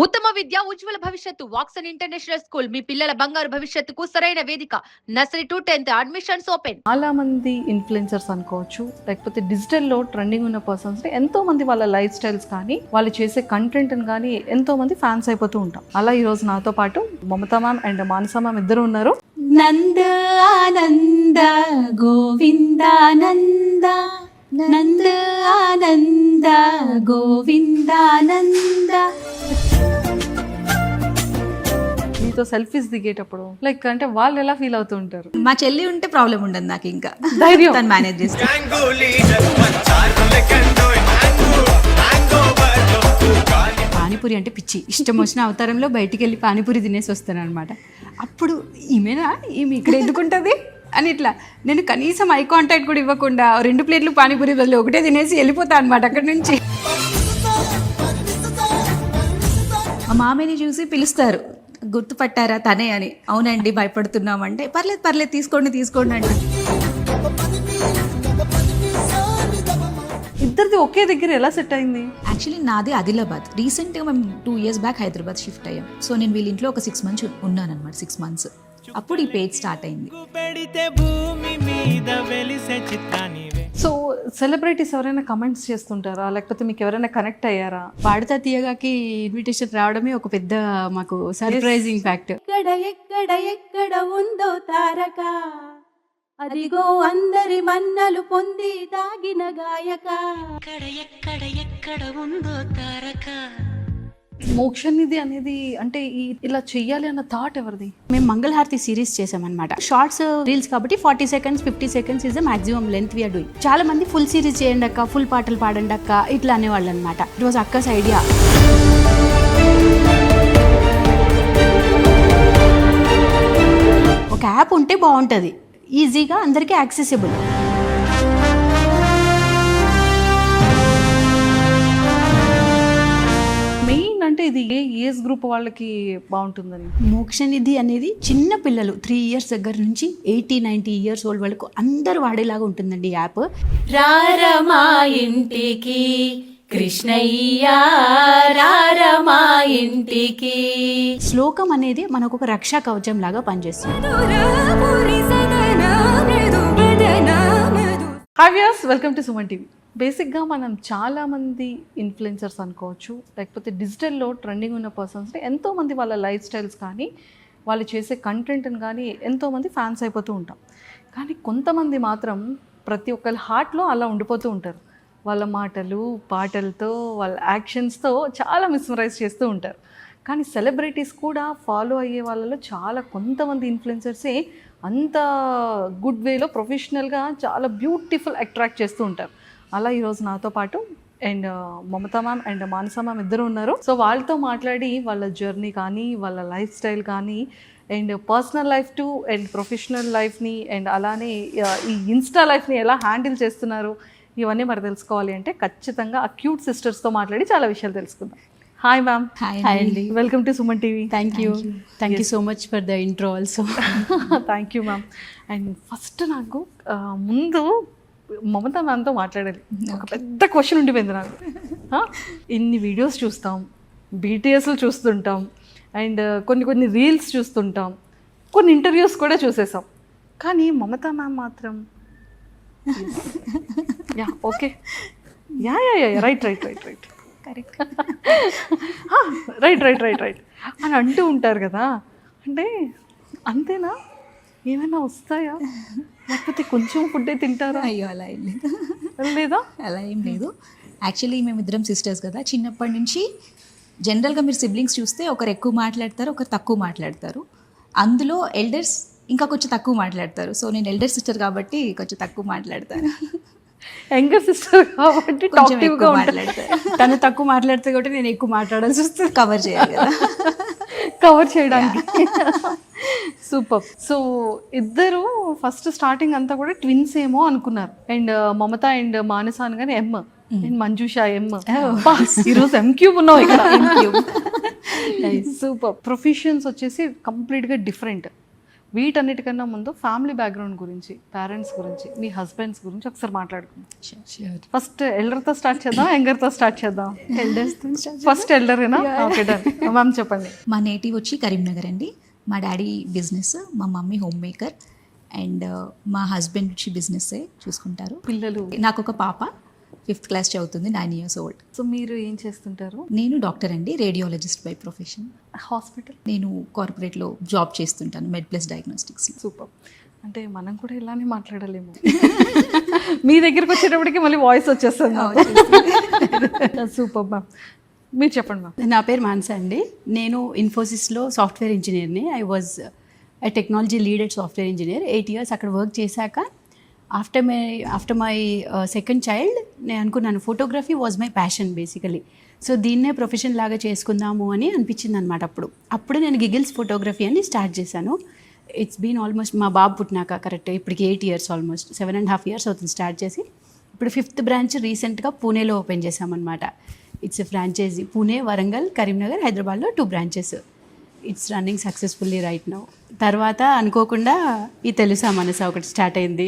ఉత్తమ విద్య ఉజ్వల భవిష్యత్తు Woxsen international school మీ పిల్లల బంగారు భవిష్యత్తుకు సరైన వేదిక. Nursery to 10th admissions open. చాలా మంది ఇన్ఫ్లుయెన్సర్స్ అనుకోవచ్చు, లేకపోతే డిజిటల్లో ట్రెండింగ్ ఉన్న పర్సన్స్ ఎంతో మంది వాళ్ళ లైఫ్ స్టైల్స్ కానీ వాళ్ళు చేసే కంటెంట్ కానీ ఎంతో మంది ఫ్యాన్స్ అయిపోతూ ఉంటాం. అలా ఈరోజు నాతో పాటు Mamata ma'am and Manasa ma'am ఇద్దరు ఉన్నారు. నంద ఆనంద గోవిందానంద నంద ఆనంద గోవిందానంద. మీతో సెల్ఫీస్ దిగేటప్పుడు లైక్ అంటే వాళ్ళు ఎలా ఫీల్ అవుతూ ఉంటారు? మా చెల్లి ఉంటే ప్రాబ్లం ఉండదు నాకు, ఇంకా ధైర్యం తను మేనేజ్ చేస్తాను. పానీపూరి అంటే పిచ్చి, ఇష్టం వచ్చిన అవతారంలో బయటికి వెళ్ళి పానీపూరి తినేసి వస్తాను అనమాట. అప్పుడు ఈమె ఇక్కడ ఎందుకుంటుంది అని ఇట్లా నేను కనీసం ఐ కాంటాక్ట్ కూడా ఇవ్వకుండా 2 ప్లేట్లు పానీపూరి బదులు ఒకటే తినేసి వెళ్ళిపోతాను అనమాట అక్కడి నుంచి. మా మామయ్యని చూసి పిలుస్తారు, గుర్తుపట్టారా తనే అని. అవునండి భయపడుతున్నామంటే పర్లేదు తీసుకోండి అంటే. ఇద్దరిది ఒకే దగ్గర ఎలా సెట్ అయింది? యాక్చువల్లీ నాది ఆదిలాబాద్. రీసెంట్గా మేము 2 years బ్యాక్ హైదరాబాద్ షిఫ్ట్ అయ్యాం. సో నేను వీళ్ళ ఇంట్లో ఒక 6 months ఉన్నాను అనమాట. 6 months అప్పుడు ఈ పేజ్ స్టార్ట్ అయింది. సో సెలబ్రిటీస్ ఎవరైనా కమెంట్స్ చేస్తుంటారా, లేకపోతే మీకు ఎవరైనా కనెక్ట్ అయ్యారా? పాడతా తీయగాకి ఇన్విటేషన్ రావడమే ఒక పెద్ద మాకు సర్ప్రైజింగ్ ఫ్యాక్ట్. ఎక్కడ ఉందో తారక, అదిగో అందరి మన్నలు పొంది తాగిన గాయక. ఎక్కడ ఉందో తారక. మోక్షనిధి అనేది అంటే ఇలా చెయ్యాలి అన్న థాట్ ఎవరిది? మేము మంగళహారతి సిరీస్ చేసామన్నమాట. షార్ట్స్ రీల్స్ కాబట్టి 40 seconds 50 seconds is the maximum length we are doing. చాలా మంది ఫుల్ సిరీస్ చేయండి అక్క, ఫుల్ పాటలు పాడండి అక్క ఇట్లా అనేవాళ్ళు అనమాట. ఇట్ వాజ్ అక్కస్ ఐడియా. ఒక యాప్ ఉంటే బాగుంటుంది, ఈజీగా అందరికీ యాక్సెసిబుల్. మెయిన్ అంటే ఇది ఏ ఏజ్ గ్రూప్ వాళ్ళకి బాగుంటుందని? మోక్షనిధి అనేది చిన్న పిల్లలు 3 years దగ్గర నుంచి 80-90 years ఓల్డ్ వాళ్ళకు అందరూ వాడేలాగా ఉంటుందండి ఈ యాప్. రారమా ఇంటికి కృష్ణయ్య, రారమా ఇంటికి. శ్లోకం అనేది మనకు ఒక రక్షా కవచం లాగా పనిచేస్తుంది. Hi viewers, welcome to Suman TV. బేసిక్గా మనం చాలామంది ఇన్ఫ్లుయెన్సర్స్ అనుకోవచ్చు, లేకపోతే డిజిటల్లో ట్రెండింగ్ ఉన్న పర్సన్స్ ఎంతోమంది వాళ్ళ లైఫ్ స్టైల్స్ కానీ వాళ్ళు చేసే కంటెంట్ని కానీ ఎంతోమంది ఫ్యాన్స్ అయిపోతూ ఉంటాం. కానీ కొంతమంది మాత్రం ప్రతి ఒక్కరి హార్ట్లో అలా ఉండిపోతూ ఉంటారు. వాళ్ళ మాటలు పాటలతో వాళ్ళ యాక్షన్స్తో చాలా మిస్మరైజ్ చేస్తూ ఉంటారు. కానీ సెలబ్రిటీస్ కూడా ఫాలో అయ్యే వాళ్ళలో చాలా కొంతమంది ఇన్ఫ్లుయెన్సర్సే అంత గుడ్ వేలో ప్రొఫెషనల్గా చాలా బ్యూటిఫుల్ అట్రాక్ట్ చేస్తూ ఉంటారు. అలా ఈరోజు నాతో పాటు and Mamata ma'am and Manasa ma'am ఇద్దరు ఉన్నారు. సో వాళ్ళతో మాట్లాడి వాళ్ళ జర్నీ కానీ వాళ్ళ లైఫ్ స్టైల్ కానీ and personal life to and professional లైఫ్ని అండ్ అలానే ఈ ఇన్స్టా లైఫ్ని ఎలా హ్యాండిల్ చేస్తున్నారు ఇవన్నీ మరి తెలుసుకోవాలి అంటే ఖచ్చితంగా ఆ క్యూట్ సిస్టర్స్తో మాట్లాడి చాలా విషయాలు తెలుసుకుందాం. Hi ma'am. హాయ్ అండి. Welcome to Suman TV. Thank you so much for the intro also. Thank you ma'am. And first నాకు ముందు మమతా మ్యామ్తో మాట్లాడాలి. ఒక పెద్ద క్వశ్చన్ ఉండిపోయింది నాకు. ఇన్ని వీడియోస్ చూస్తాం, బీటీఎస్లు చూస్తుంటాం అండ్ కొన్ని రీల్స్ చూస్తుంటాం, కొన్ని ఇంటర్వ్యూస్ కూడా చూసేసాం. కానీ మమతా మ్యామ్ మాత్రం ఓకే రైట్ కరెక్ట్ రైట్ అని అంటూ ఉంటారు కదా. అంటే అంతేనా, ఏమైనా వస్తాయా, లేకపోతే కొంచెం ఫుడ్డే తింటారా? అయ్యో అలా ఏం లేదు, లేదా? అలా ఏం లేదు. యాక్చువల్లీ మేమిద్దరం సిస్టర్స్ కదా, చిన్నప్పటి నుంచి జనరల్గా మీరు సిబ్లింగ్స్ చూస్తే ఒకరు ఎక్కువ మాట్లాడతారు, ఒకరు తక్కువ మాట్లాడతారు. అందులో ఎల్డర్స్ ఇంకా కొంచెం తక్కువ మాట్లాడతారు. సో నేను ఎల్డర్ సిస్టర్ కాబట్టి కొంచెం తక్కువ మాట్లాడతాను. యంగర్ సిస్టర్ కాబట్టి టాక్టివ్గా మాట్లాడతారు. తను తక్కువ మాట్లాడితే కాబట్టి నేను ఎక్కువ మాట్లాడాల్సి వస్తుంది, కవర్ చేయాలి కదా, కవర్ చేయడానికి. సూపర్. సో ఇద్దరు ఫస్ట్ స్టార్టింగ్ అంతా కూడా ట్విన్స్ ఏమో అనుకున్నారు. అండ్ మమత అండ్ మానస అనగానే ఎమ్ అండ్ మంజుష ఎమ్. ఈరోజు ఎం క్యూబ్ ఉన్నావు ఇక్కడ. సూపర్. ప్రొఫెషన్స్ వచ్చేసి కంప్లీట్గా డిఫరెంట్. వీటన్నిటికన్నా ముందు ఫ్యామిలీ బ్యాక్గ్రౌండ్ గురించి, పేరెంట్స్ గురించి, మీ హస్బెండ్స్ గురించి ఒకసారి మాట్లాడుకుందాం. ఫస్ట్ ఎల్డర్తో స్టార్ట్ చేద్దాం, యంగర్తో స్టార్ట్ చేద్దాం. ఫస్ట్ ఎల్డరేనా? Okay done. మ్యామ్ చెప్పండి. మా నేటివ్ వచ్చి కరీంనగర్ అండి. మా డాడీ బిజినెస్, మా మమ్మీ హోమ్ మేకర్, అండ్ మా హస్బెండ్ వచ్చి బిజినెస్ చూసుకుంటారు. పిల్లలు? నాకు ఒక పాప 5th క్లాస్ చదువుతుంది, 9 years old. సో మీరు ఏం చేస్తుంటారు? నేను డాక్టర్ అండి, రేడియాలజిస్ట్ బై ప్రొఫెషన్. హాస్పిటల్? నేను కార్పొరేట్లో జాబ్ చేస్తుంటాను, మెడ్+ డయాగ్నోస్టిక్స్. సూపర్. అంటే మనం కూడా ఇలానే మాట్లాడలేము. మీ దగ్గరికి వచ్చేటప్పటికి మళ్ళీ వాయిస్ వచ్చేస్తుంది. Super ma'am. మీరు చెప్పండి మ్యామ్. నా పేరు మాన్సా అండి. నేను ఇన్ఫోసిస్లో సాఫ్ట్వేర్ ఇంజనీర్ని. I was a technology lead at software engineer. 8 years అక్కడ వర్క్ చేశాక ఆఫ్టర్ మై సెకండ్ చైల్డ్ నేను అనుకున్నాను photography was my passion basically. So దీన్నే ప్రొఫెషన్ లాగా చేసుకుందాము అని అనిపించింది అనమాట. అప్పుడు నేను గిగిల్స్ ఫోటోగ్రఫీ అని స్టార్ట్ చేశాను. ఇట్స్ బీన్ ఆల్మోస్ట్ మా బాబు పుట్టినాక కరెక్ట్ ఇప్పటికి 8 years, ఆల్మోస్ట్ 7.5 years అవుతుంది స్టార్ట్ చేసి. ఇప్పుడు 5th బ్రాంచ్ రీసెంట్గా పూణేలో ఓపెన్ చేశామన్నమాట. It's a franchise. Pune, Warangal, Karimnagar, హైదరాబాద్లో 2 branches. It's running successfully right now. తర్వాత అనుకోకుండా ఈ తెలుసా మనసా ఒకటి స్టార్ట్ అయింది.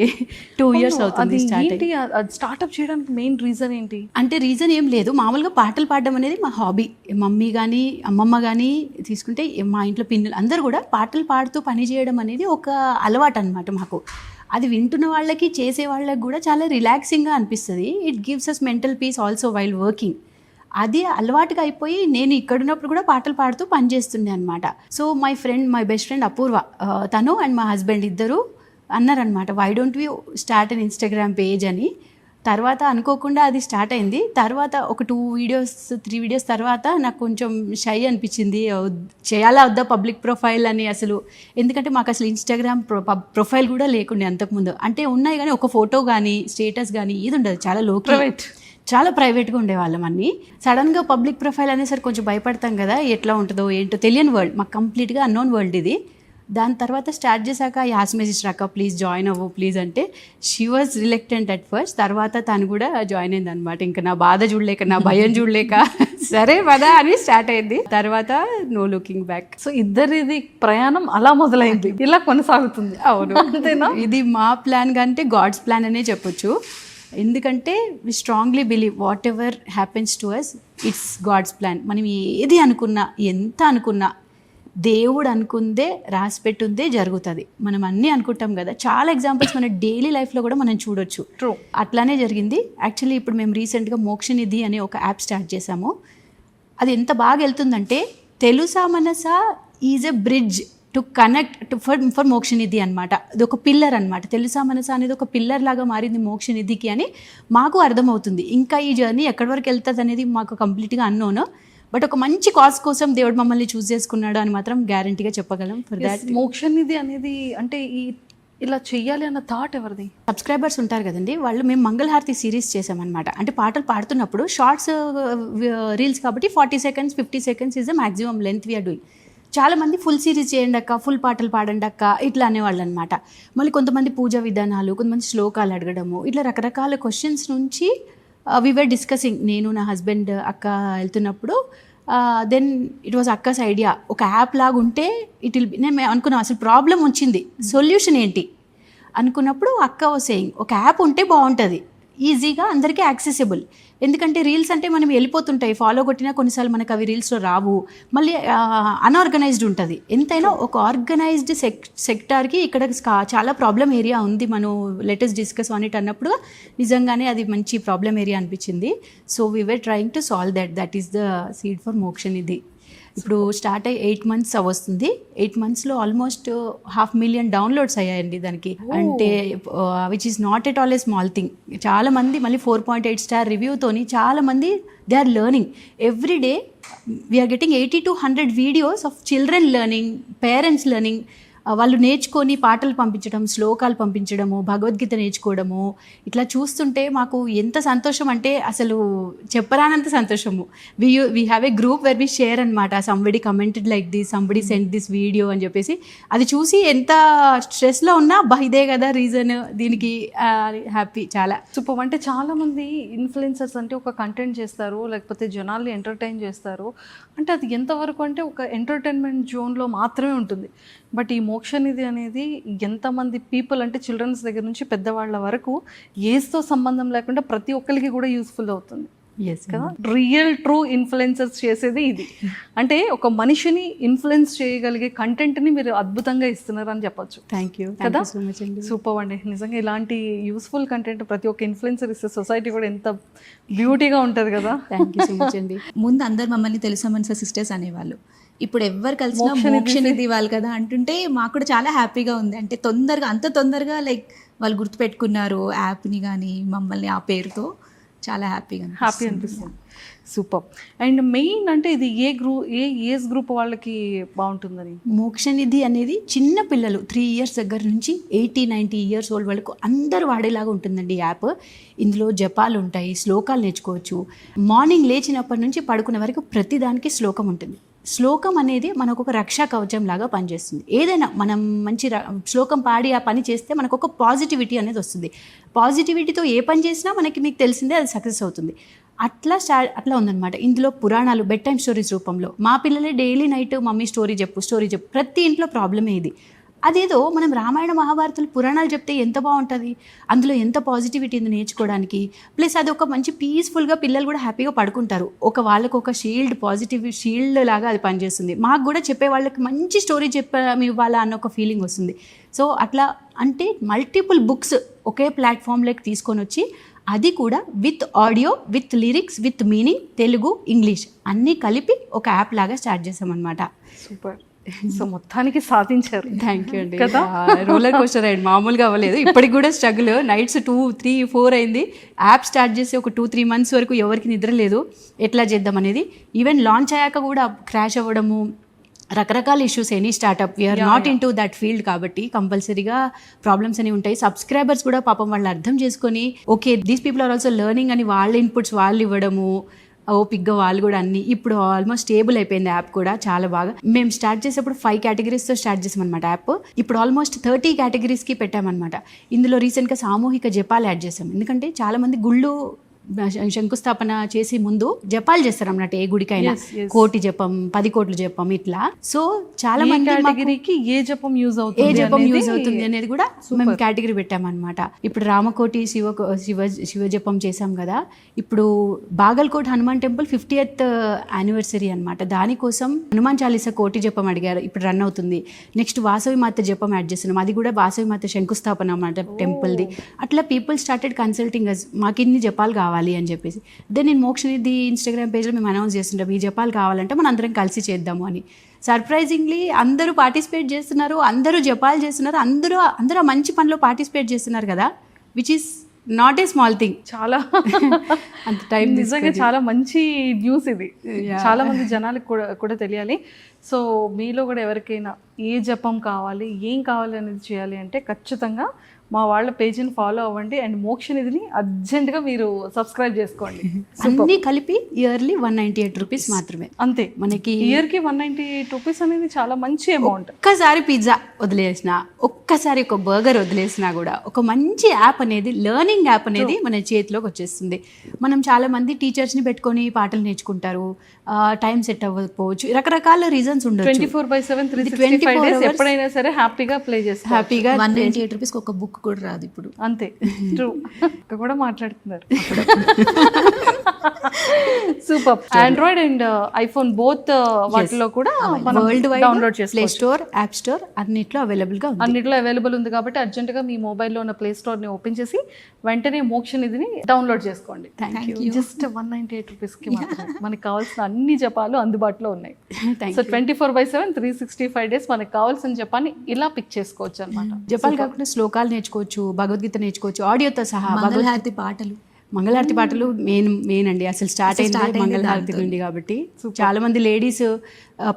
2 years అవుతుంది స్టార్ట్ అయ్యి. స్టార్ట్అప్ చేయడానికి మెయిన్ రీజన్ ఏంటి? అంటే రీజన్ ఏం లేదు, మామూలుగా పాటలు పాడడం అనేది మా హాబీ. మమ్మీ కానీ అమ్మమ్మ కానీ తీసుకుంటే మా ఇంట్లో పిన్నులు అందరూ కూడా పాటలు పాడుతూ పని చేయడం అనేది ఒక అలవాటు అనమాట మాకు. అది వింటున్న వాళ్ళకి చేసే వాళ్ళకి కూడా చాలా రిలాక్సింగ్గా అనిపిస్తుంది. It gives us mental peace also while working. అది అలవాటుగా అయిపోయి నేను ఇక్కడున్నప్పుడు కూడా పాటలు పాడుతూ పనిచేస్తుండే అనమాట. So my best friend Apoorva, తను అండ్ మా హస్బెండ్ ఇద్దరు అన్నారనమాట, why don't we start an Instagram page అని. తర్వాత అనుకోకుండా అది స్టార్ట్ అయింది. తర్వాత ఒక 2 videos 3 videos తర్వాత నాకు కొంచెం షై అనిపించింది, చేయాలా వద్దా పబ్లిక్ ప్రొఫైల్ అని. అసలు ఎందుకంటే మాకు అసలు ఇన్స్టాగ్రామ్ ప్రొఫైల్ కూడా లేకుండే అంతకుముందు. అంటే ఉన్నాయి కానీ ఒక ఫోటో కానీ స్టేటస్ కానీ ఇది ఉండదు, చాలా లో ప్రైవేట్, చాలా ప్రైవేట్గా ఉండేవాళ్ళం అన్నీ. సడన్గా పబ్లిక్ ప్రొఫైల్ అనేసరికి కొంచెం భయపడతాం కదా, ఎట్లా ఉంటుందో ఏంటో తెలియని వరల్డ్, మాకు కంప్లీట్గా అన్నోన్ వరల్డ్ ఇది. దాని తర్వాత స్టార్ట్ చేశాక యాస్ మెసేజ్ రాక ప్లీజ్ జాయిన్ అవ్వు ప్లీజ్ అంటే she was reluctant at first. తర్వాత తను కూడా జాయిన్ అయింది అనమాట. ఇంకా నా బాధ చూడలేక, నా భయం చూడలేక సరే పదా అని స్టార్ట్ అయింది. తర్వాత నో లుకింగ్ బ్యాక్. సో ఇద్దరిది ప్రయాణం అలా మొదలైంది, ఇలా కొనసాగుతుంది. అవును, అంతేనా? ఇది మా ప్లాన్ కంటే గాడ్స్ ప్లాన్ అనే చెప్పొచ్చు. ఎందుకంటే we strongly believe whatever happens to us it's God's plan. మనం ఏది అనుకున్నా, ఎంత అనుకున్నా దేవుడు అనుకుందే రాసి పెట్టుందే జరుగుతుంది. మనం అన్నీ అనుకుంటాం కదా, చాలా ఎగ్జాంపుల్స్ మన డైలీ లైఫ్లో కూడా మనం చూడొచ్చు. ట్రూ, అట్లానే జరిగింది. యాక్చువల్లీ ఇప్పుడు మేము రీసెంట్గా మోక్షనిధి అనే ఒక యాప్ స్టార్ట్ చేసాము. అది ఎంత బాగా వెళ్తుందంటే తెలుసా Mansa is a bridge to connect for Mokshanidhi అనమాట. అది ఒక పిల్లర్ అనమాట. తెలుసా మనసా అనేది ఒక పిల్లర్ లాగా మారింది మోక్షనిధికి అని మాకు అర్థమవుతుంది. ఇంకా ఈ జర్నీ ఎక్కడి వరకు వెళ్తుంది అనేది మాకు కంప్లీట్గా అన్నోను. బట్ ఒక మంచి కాజ్ కోసం దేవుడు మమ్మల్ని చూస్ చేసుకున్నాడు అని మాత్రం గ్యారంటీగా చెప్పగలం. ఫర్ దాట్ మోక్షనిధి అనేది అంటే ఇలా చెయ్యాలి అన్న థాట్ ఎవరిది? సబ్స్క్రైబర్స్ ఉంటారు కదండి, వాళ్ళు మేము మంగళహారతి సిరీస్ చేసామన్నమాట. అంటే పాటలు పాడుతున్నప్పుడు షార్ట్స్ రీల్స్ కాబట్టి 40 seconds 50 seconds is the maximum length we are doing. చాలామంది ఫుల్ సిరీస్ చేయండి అక్క, ఫుల్ పాటలు పాడండి అక్క ఇట్లా అనేవాళ్ళు అనమాట. మళ్ళీ కొంతమంది పూజా విధానాలు, కొంతమంది శ్లోకాలు అడగడము, ఇట్లా రకరకాల క్వశ్చన్స్ నుంచి వి వర్ డిస్కసింగ్. నేను నా హస్బెండ్ అక్క వెళ్తున్నప్పుడు దెన్ ఇట్ వాజ్ అక్కస్ ఐడియా, ఒక యాప్ లాగా ఉంటే ఇట్ విల్ బి. నేను అనుకున్నాం అసలు ప్రాబ్లం వచ్చింది, సొల్యూషన్ ఏంటి అనుకున్నప్పుడు అక్క వాజ్ సేయింగ్ ఒక యాప్ ఉంటే బాగుంటుంది, ఈజీగా అందరికీ యాక్సెసిబుల్. ఎందుకంటే రీల్స్ అంటే మనం వెళ్ళిపోతుంటాయి, ఫాలో కొట్టినా కొన్నిసార్లు మనకు అవి రీల్స్లో రావు, మళ్ళీ అన్ఆర్గనైజ్డ్ ఉంటుంది. ఎంతైనా ఒక ఆర్గనైజ్డ్ సెక్టార్కి ఇక్కడ చాలా ప్రాబ్లం ఏరియా ఉంది, మనం లెటెస్ట్ డిస్కస్ ఆన్ ఇట్ అన్నప్పుడు నిజంగానే అది మంచి ప్రాబ్లం ఏరియా అనిపించింది. So we were trying to solve that is the seed for Mokshanidhi. ఇప్పుడు స్టార్ట్ అయ్యి 8 months వస్తుంది. 8 monthsలో ఆల్మోస్ట్ 500,000 downloads అయ్యాయండి దానికి. అంటే which is not at all a small thing. చాలామంది మళ్ళీ 4.8 star రివ్యూతోని చాలామంది they are learning every day. We are getting 80 to 100 videos of children learning, parents learning. వాళ్ళు నేర్చుకొని పాటలు పంపించడం, శ్లోకాలు పంపించడము, భగవద్గీత నేర్చుకోవడము, ఇట్లా చూస్తుంటే మాకు ఎంత సంతోషం అంటే అసలు చెప్పరానంత సంతోషము. We have a group where we share అనమాట. Somebody commented like this, somebody send this video అని చెప్పేసి. అది చూసి ఎంత స్ట్రెస్లో ఉన్నా ఇదే కదా రీజన్ దీనికి, హ్యాపీ చాలా. సూపర్. అంటే చాలామంది ఇన్ఫ్లుయెన్సర్స్ అంటే ఒక కంటెంట్ చేస్తారు, లేకపోతే జనాల్ని ఎంటర్టైన్ చేస్తారు. అంటే అది ఎంతవరకు అంటే ఒక ఎంటర్టైన్మెంట్ జోన్లో మాత్రమే ఉంటుంది. బట్ ఈ మోక్షనిధి అనేది ఎంతమంది పీపుల్ అంటే చిల్డ్రన్స్ దగ్గర నుంచి పెద్దవాళ్ళ వరకు ఏజ్తో సంబంధం లేకుండా ప్రతి ఒక్కరికి కూడా యూస్ఫుల్ అవుతుంది ఎస్ కదా. రియల్ ట్రూ ఇన్ఫ్లుయెన్సర్స్ చేసేది ఇది. అంటే ఒక మనిషిని ఇన్ఫ్లుయెన్స్ చేయగలిగే కంటెంట్ని మీరు అద్భుతంగా ఇస్తున్నారు అని చెప్పొచ్చు. థ్యాంక్ యూ కదా సో మచ్ అండి. సూపర్ అండి. నిజంగా ఇలాంటి యూస్ఫుల్ కంటెంట్ ప్రతి ఒక్క ఇన్ఫ్లుయెన్సర్ ఇస్తే సొసైటీ కూడా ఎంత బ్యూటీగా ఉంటుంది కదా. థ్యాంక్ యూ సో మచ్ అండి. ముందు అందరు మమ్మల్ని తెలుసా మనసా సిస్టర్స్ అనేవాళ్ళు. ఇప్పుడు ఎవరు కలిసినా మోక్షనిధి వాళ్ళు కదా అంటుంటే మాకు కూడా చాలా హ్యాపీగా ఉంది. అంటే అంత తొందరగా లైక్ వాళ్ళు గుర్తుపెట్టుకున్నారు యాప్ని కానీ మమ్మల్ని ఆ పేరుతో. చాలా హ్యాపీ అనిపిస్తుంది. సూపర్. అండ్ మెయిన్ అంటే ఇది ఏ ఏజ్ గ్రూప్ వాళ్ళకి బాగుంటుందని? మోక్షనిధి అనేది చిన్న పిల్లలు 3 years దగ్గర నుంచి 80-90 years ఓల్డ్ వరకు అందరూ వాడేలాగా ఉంటుందండి యాప్. ఇందులో జపాలు ఉంటాయి, శ్లోకాలు నేర్చుకోవచ్చు. మార్నింగ్ లేచినప్పటి నుంచి పడుకునే వరకు ప్రతిదానికి శ్లోకం ఉంటుంది. శ్లోకం అనేది మనకు ఒక రక్షా కవచం లాగా పనిచేస్తుంది. ఏదైనా మనం మంచి శ్లోకం పాడి ఆ పని చేస్తే మనకు ఒక పాజిటివిటీ అనేది వస్తుంది. పాజిటివిటీతో ఏ పని చేసినా మీకు తెలిసిందే అది సక్సెస్ అవుతుంది. అట్లా ఉందన్నమాట. ఇందులో పురాణాలు బెడ్ టైమ్ స్టోరీస్ రూపంలో మా పిల్లలే డైలీ నైట్ మమ్మీ స్టోరీ చెప్పు ప్రతి ఇంట్లో ప్రాబ్లమే ఇది. అదేదో మనం రామాయణ మహాభారతాలు పురాణాలు చెప్తే ఎంత బాగుంటుంది, అందులో ఎంత పాజిటివిటీ ఉంది నేర్చుకోవడానికి. ప్లస్ అది ఒక మంచి పీస్ఫుల్గా పిల్లలు కూడా హ్యాపీగా పడుకుంటారు. వాళ్ళకు ఒక పాజిటివ్ షీల్డ్ లాగా అది పనిచేస్తుంది. మాకు కూడా చెప్పే వాళ్ళకి మంచి స్టోరీ ఇవ్వాలా అన్న ఒక ఫీలింగ్ వస్తుంది. సో అట్లా అంటే మల్టిపుల్ బుక్స్ ఒకే ప్లాట్ఫామ్లోకి తీసుకొని వచ్చి అది కూడా with audio, with lyrics, with meaning, Telugu, English అన్నీ కలిపి ఒక యాప్ లాగా స్టార్ట్ చేసామన్నమాట. సూపర్. సో మొత్తానికి సాధించారు. థ్యాంక్ యూ అండి. కదా రోలర్ కోస్టర్ రైడ్ మామూలుగా అవ్వలేదు. ఇప్పటికి కూడా స్ట్రగుల్. నైట్స్ 2, 3, 4 అయింది. యాప్ స్టార్ట్ చేసి ఒక 2-3 months వరకు ఎవరికి నిద్ర లేదు ఎట్లా చేద్దాం అనేది. ఈవెన్ లాంచ్ అయ్యాక కూడా క్రాష్ అవ్వడము, రకరకాల issues. Any startup we are not into that field కాబట్టి కంపల్సరీగా ప్రాబ్లమ్స్ అనేవి ఉంటాయి. సబ్స్క్రైబర్స్ కూడా పాపం వాళ్ళు అర్థం చేసుకొని okay these people are also learning అని వాళ్ళ ఇన్పుట్స్ వాళ్ళు ఇవ్వడము, ఓపిక్గా వాళ్ళు కూడా అన్ని. ఇప్పుడు ఆల్మోస్ట్ స్టేబుల్ అయిపోయింది యాప్ కూడా చాలా బాగా. మేము స్టార్ట్ చేసేప్పుడు 5 categories స్టార్ట్ చేసామన్నమాట యాప్. ఇప్పుడు ఆల్మోస్ట్ 30 categories పెట్టామన్నమాట. ఇందులో రీసెంట్గా సామూహిక జపాలు యాడ్ చేసాం. ఎందుకంటే చాలామంది గుళ్ళు శంకుస్థాపన చేసి ముందు జపాలు చేస్తారు అన్నట్టు. ఏ గుడికైనా 1 కోటి జపం, 10 కోట్ల జపం ఇట్లా. సో చాలా మంది కేటగిరీకి ఏ జపం యూజ్ అవుతుంది అనేది కూడా మేము కేటగిరీ పెట్టామన్నమాట. ఇప్పుడు రామకోటి శివ జపం చేసాం కదా. ఇప్పుడు Bagalkot Hanuman temple 50th anniversary అన్నమాట. దానికోసం హనుమాన్ చాలీసా కోటి జపం అడిగారు. ఇప్పుడు రన్ అవుతుంది. నెక్స్ట్ వాసవి మాత జపం యాడ్ చేస్తున్నాం. అది కూడా వాసవి మాత శంకుస్థాపన అన్నమాట టెంపుల్ది. అట్లా పీపుల్ స్టార్టెడ్ కన్సల్టింగ్ అస్, మాకు ఇన్ని జపాలు కావాలి అని చెప్పేసి. దెన్ నేను మోక్షనిధి Instagram పేజ్లో మేము అనౌన్స్ చేస్తుంటాం ఈ జపాలు కావాలంటే మనం అందరం కలిసి చేద్దాము అని. సర్ప్రైజింగ్లీ అందరూ పార్టిసిపేట్ చేస్తున్నారు, అందరూ జపాలు చేస్తున్నారు, అందరూ మంచి పనిలో పార్టిసిపేట్ చేస్తున్నారు కదా, which is not a small thing. చాలా అంత టైం నిజంగా చాలా మంచి న్యూస్ ఇది. చాలా మంది జనాలకు కూడా తెలియాలి. సో మీలో కూడా ఎవరికైనా ఏ జపం కావాలి, ఏం కావాలి అనేది చేయాలి అంటే ఖచ్చితంగా మా వాళ్ళ పేజీని ఫాలో అవ్వండి. అండ్ మోక్షనిధిని అర్జెంట్గా మీరు సబ్స్క్రైబ్ చేసుకోండి. అన్నీ కలిపి ఇయర్లీ 198 rupees మాత్రమే. అంతే. మనకి ఇయర్కి 198 rupees అనేది చాలా మంచి అమౌంట్. ఒక్కసారి పిజ్జా వదిలేసినా, ఒక్కసారి ఒక బర్గర్ వదిలేసినా కూడా ఒక మంచి యాప్ అనేది, లెర్నింగ్ యాప్ అనేది మన చేతిలోకి వచ్చేస్తుంది. మనం చాలా మంది టీచర్స్ని పెట్టుకొని పాటలు నేర్చుకుంటారు, టైం సెట్ అవ్వకపోవచ్చు, రకరకాల రీజన్స్ ఉండొచ్చు. 24/7 365 days ఎప్పుడైనా సరే హ్యాపీగా ప్లే చేస్తారు. హ్యాపీగా 198 rupees ఒక బుక్ కూడా రాదు ఇప్పుడు. అంతే. ట్రూ. కూడా మాట్లాడుతున్నారు. Super. Android and iPhone both వాటిలో కూడా వరల్డ్ వైడ్ డౌన్లోడ్ చేసుకోవచ్చు. ప్లే స్టోర్, యాప్ స్టోర్ అన్నిట్లో అవైలబుల్ ఉంది కాబట్టి అర్జెంటుగా మీ మొబైల్లో ఉన్న ప్లే స్టోర్ని ఓపెన్ చేసి వెంటనే మోక్షనిధిని డౌన్లోడ్ చేసుకోండి. జస్ట్ 198 rupeesకి మాత్రమే మనకి కావాల్సిన అన్ని జపాలు అందుబాటులో ఉన్నాయి. సో 24/7 365 days మనకు కావాల్సిన జపాన్ని ఇలా పిక్ చేసుకోవచ్చు అన్నమాట. జపాలు కాకుండా శ్లోకాలు నేర్చుకోవచ్చు, భగవద్గీత నేర్చుకోవచ్చు, ఆడియోతో సహా. మంగళహారతి పాటలు మెయిన్ అండి. అసలు స్టార్ట్ అయింది మంగళహారతి నుండి కాబట్టి చాలా మంది లేడీస్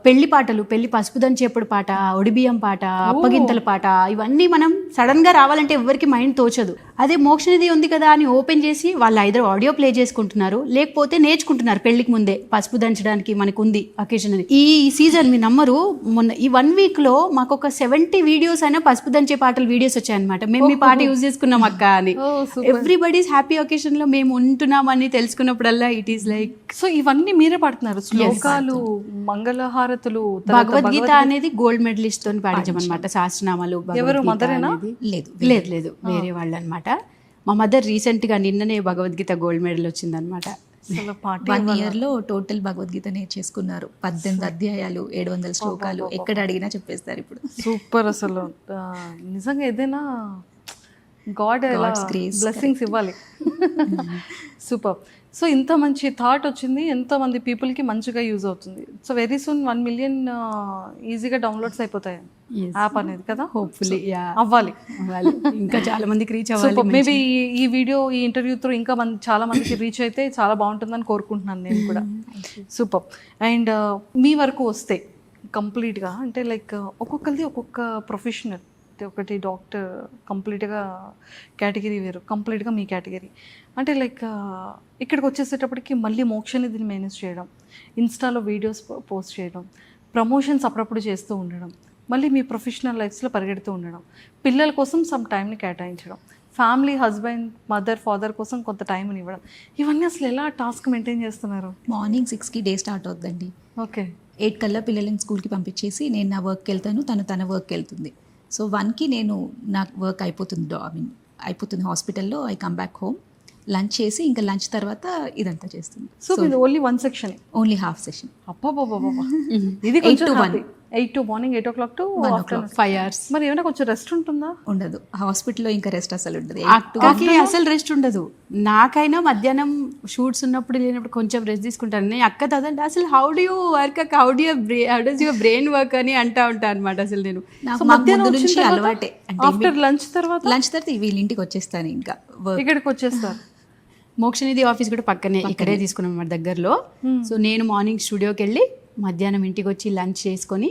పెళ్లి పాటలు, పెళ్లి పసుపు దంచేప్పుడు పాట, ఒడిబియ్యం పాట, అప్పగింతల పాట, ఇవన్నీ మనం సడన్ గా రావాలంటే ఎవరికి మైండ్ తోచదు. అదే మోక్షనిధి ఉంది కదా అని ఓపెన్ చేసి వాళ్ళు ఐదర్ ఆడియో ప్లే చేసుకుంటున్నారు, లేకపోతే నేర్చుకుంటున్నారు. పెళ్లికి ముందే పసుపు దంచడానికి మనకు ఉంది అకేషన్ అని. ఈ సీజన్ మీ నమ్మరు, మొన్న ఈ 1 week లో మాకు ఒక 70 videos అయినా పసుపు దంచే పాటలు వీడియోస్ వచ్చాయన్నమాట. మేము మీ పాట యూజ్ చేసుకున్నాం అక్క అని. ఎవ్రీబడీస్ హ్యాపీ ఒకేషన్ లో ఇంకా మేము ఉంటున్నామని తెలుసుకున్నప్పుడల్లా ఇట్ ఈస్ లైక్ సో ఇవన్నీ మీరే పాడుతున్నారు, శ్లోకాలు, మంగళహారతులు, తర్వాత భగవద్గీత అనేది గోల్డ్ మెడలిస్ట్ తోని పాడించమన్నమాట. శాస్త్రనామాలు ఎవరు, భగవద్గీత మదరేనా? అనేది లేదు లేదు వేరే వాళ్ళు అనమాట. మా మదర్ రీసెంట్గా నిన్ననే భగవద్గీత గోల్డ్ మెడల్ వచ్చిందనమాట. అసలు పాట 1 ఇయర్లో టోటల్ భగవద్గీత నేర్చేసుకున్నారు. 18 అధ్యాయాలు, 700 శ్లోకాలు, ఎక్కడ అడిగినా చెప్పేస్తారు ఇప్పుడు. సూపర్. అసలు నిజంగా ఏదైనా గాడ్ God's grace. బ్లెస్సింగ్స్ ఇవ్వాలి. సూపర్. సో ఇంత మంచి థాట్ వచ్చింది, ఎంతమంది పీపుల్కి మంచిగా యూజ్ అవుతుంది. సో వెరీ సూన్ 1 మిలియన్ ఈజీగా డౌన్లోడ్స్ అయిపోతాయి యాప్ అనేది కదా. హోప్ఫుల్లీ అవ్వాలి. ఇంకా చాలా మందికి రీచ్ సూపర్. అవ్వాలి. మేబీ ఈ వీడియో, ఈ ఇంటర్వ్యూ త్రూ ఇంకా చాలా మందికి రీచ్ అయితే చాలా బాగుంటుందని కోరుకుంటున్నాను నేను కూడా. సూపర్. అండ్ మీ వరకు వస్తే కంప్లీట్గా అంటే లైక్ ఒక్కొక్కరిది ఒక్కొక్క ప్రొఫెషనల్. ఒకటి డాక్టర్, కంప్లీట్గా కేటగిరీ వేరు, కంప్లీట్గా మీ కేటగిరీ. అంటే లైక్ ఇక్కడికి వచ్చేసేటప్పటికి మళ్ళీ మోక్షనిధిని మేనేజ్ చేయడం, ఇన్స్టాలో వీడియోస్ పోస్ట్ చేయడం, ప్రమోషన్స్ అప్పుడప్పుడు చేస్తూ ఉండడం, మళ్ళీ మీ ప్రొఫెషనల్ లైఫ్స్లో పరిగెడుతూ ఉండడం, పిల్లల కోసం సమ్ టైంని కేటాయించడం, ఫ్యామిలీ, హస్బెండ్, మదర్, ఫాదర్ కోసం కొంత టైంని ఇవ్వడం, ఇవన్నీ అసలు ఎలా టాస్క్ మెయింటైన్ చేస్తున్నారు? మార్నింగ్ 6కి డే స్టార్ట్ అవుతుందండి. ఓకే. 8 కల్లా పిల్లల్ని స్కూల్కి పంపించేసి నేను నా వర్క్కి వెళ్తాను, తన వర్క్కి వెళ్తుంది. సో 1కి నేను నా వర్క్ అయిపోతుంది, అయిపోతుంది హాస్పిటల్లో. I come back home, lunch చేసి ఇంకా లంచ్ తర్వాత ఇదంతా చేస్తుంది. సో ఇది only 1 section, only half session. ఇది 8 to 1. 8 to morning 8 o'clock to 1 o'clock. 5 hours. మరి ఏమైనా కొంచెం రెస్ట్ ఉంటుందా? ఉండదు హాస్పిటల్లో, ఇంకా రెస్ట్ అసలు ఉండదు. అక్కకి అసలు రెస్ట్ ఉండదు. నాకైనా మధ్యాహ్నం షూట్స్ ఉన్నప్పుడు లేనప్పుడు కొంచెం రెస్ట్ తీసుకుంటాను. నేను అక్క తదంటే అసలు how do you work, how does your brain work అని అంటా ఉంటాను అనమాట. అసలు నేను ముందు నుంచి అలవాటే. ఆఫ్టర్ లంచ్ తర్వాత వీళ్ళ ఇంటికి వచ్చేస్తాను, ఇంకా వర్క్ ఇక్కడికి వచ్చేస్తారు. మోక్షనిధి ఆఫీస్ కూడా పక్కనే, ఇక్కడే తీసుకున్నాం అన్నమాట దగ్గరలో. సో నేను మార్నింగ్ స్టూడియోకి వెళ్ళి మధ్యాహ్నం ఇంటికి వచ్చి లంచ్ చేసుకొని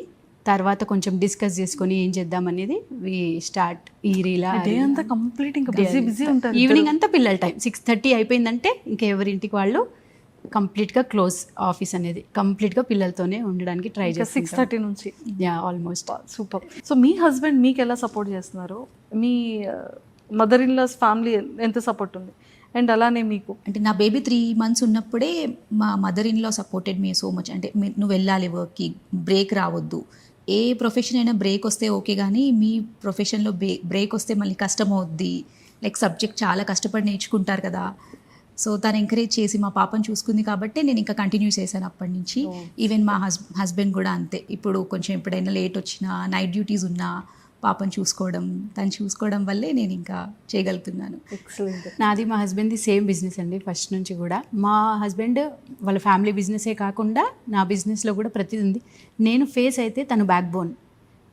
తర్వాత కొంచెం డిస్కస్ చేసుకొని ఏం చేద్దాం అనేది వి స్టార్ట్. ఈ రీలా డే అంతా కంప్లీట్ ఇంకా బిజీ ఉంటారు. ఈవినింగ్ అంతా పిల్లల టైం 6:30 అయిపోయిందంటే ఇంకా ఎవరింటికి వాళ్ళు కంప్లీట్గా క్లోజ్. ఆఫీస్ అనేది కంప్లీట్గా పిల్లలతోనే ఉండడానికి ట్రై చేస్తాం 6:30 నుంచి. ఆల్మోస్ట్. సూపర్. సో మీ హస్బెండ్ మీకు ఎలా సపోర్ట్ చేస్తున్నారు? మీ మదర్ ఇన్ లాస్ ఫ్యామిలీ ఎంత సపోర్ట్ ఉంది? అండ్ అలానే మీకు అంటే నా బేబీ 3 months ఉన్నప్పుడే మా mother in law supported me so much. అంటే నువ్వు వెళ్ళాలి వర్క్కి, బ్రేక్ రావద్దు. ఏ ప్రొఫెషన్ అయినా బ్రేక్ వస్తే ఓకే, కానీ మీ ప్రొఫెషన్లో బ్రేక్ వస్తే మళ్ళీ కష్టం అవుద్ది. లైక్ సబ్జెక్ట్ చాలా కష్టపడి నేర్చుకుంటారు కదా. సో తను ఎంకరేజ్ చేసి మా పాపను చూసుకుంది కాబట్టి నేను ఇంకా కంటిన్యూ చేశాను అప్పటి నుంచి. ఈవెన్ మా హస్బెండ్ కూడా అంతే. ఇప్పుడు కొంచెం ఎప్పుడైనా లేట్ వచ్చినా, నైట్ డ్యూటీస్ ఉన్నా పాపను చూసుకోవడం వల్లే నేను ఇంకా చేయగలుగుతున్నాను. ఎక్సలెంట్. నాది మా హస్బెండ్ది సేమ్ బిజినెస్ అండి ఫస్ట్ నుంచి కూడా. మా హస్బెండ్ వాళ్ళ ఫ్యామిలీ బిజినెసే కాకుండా నా బిజినెస్లో కూడా ప్రతిదీ ఉంది. నేను ఫేస్ అయితే తను బ్యాక్ బోన్.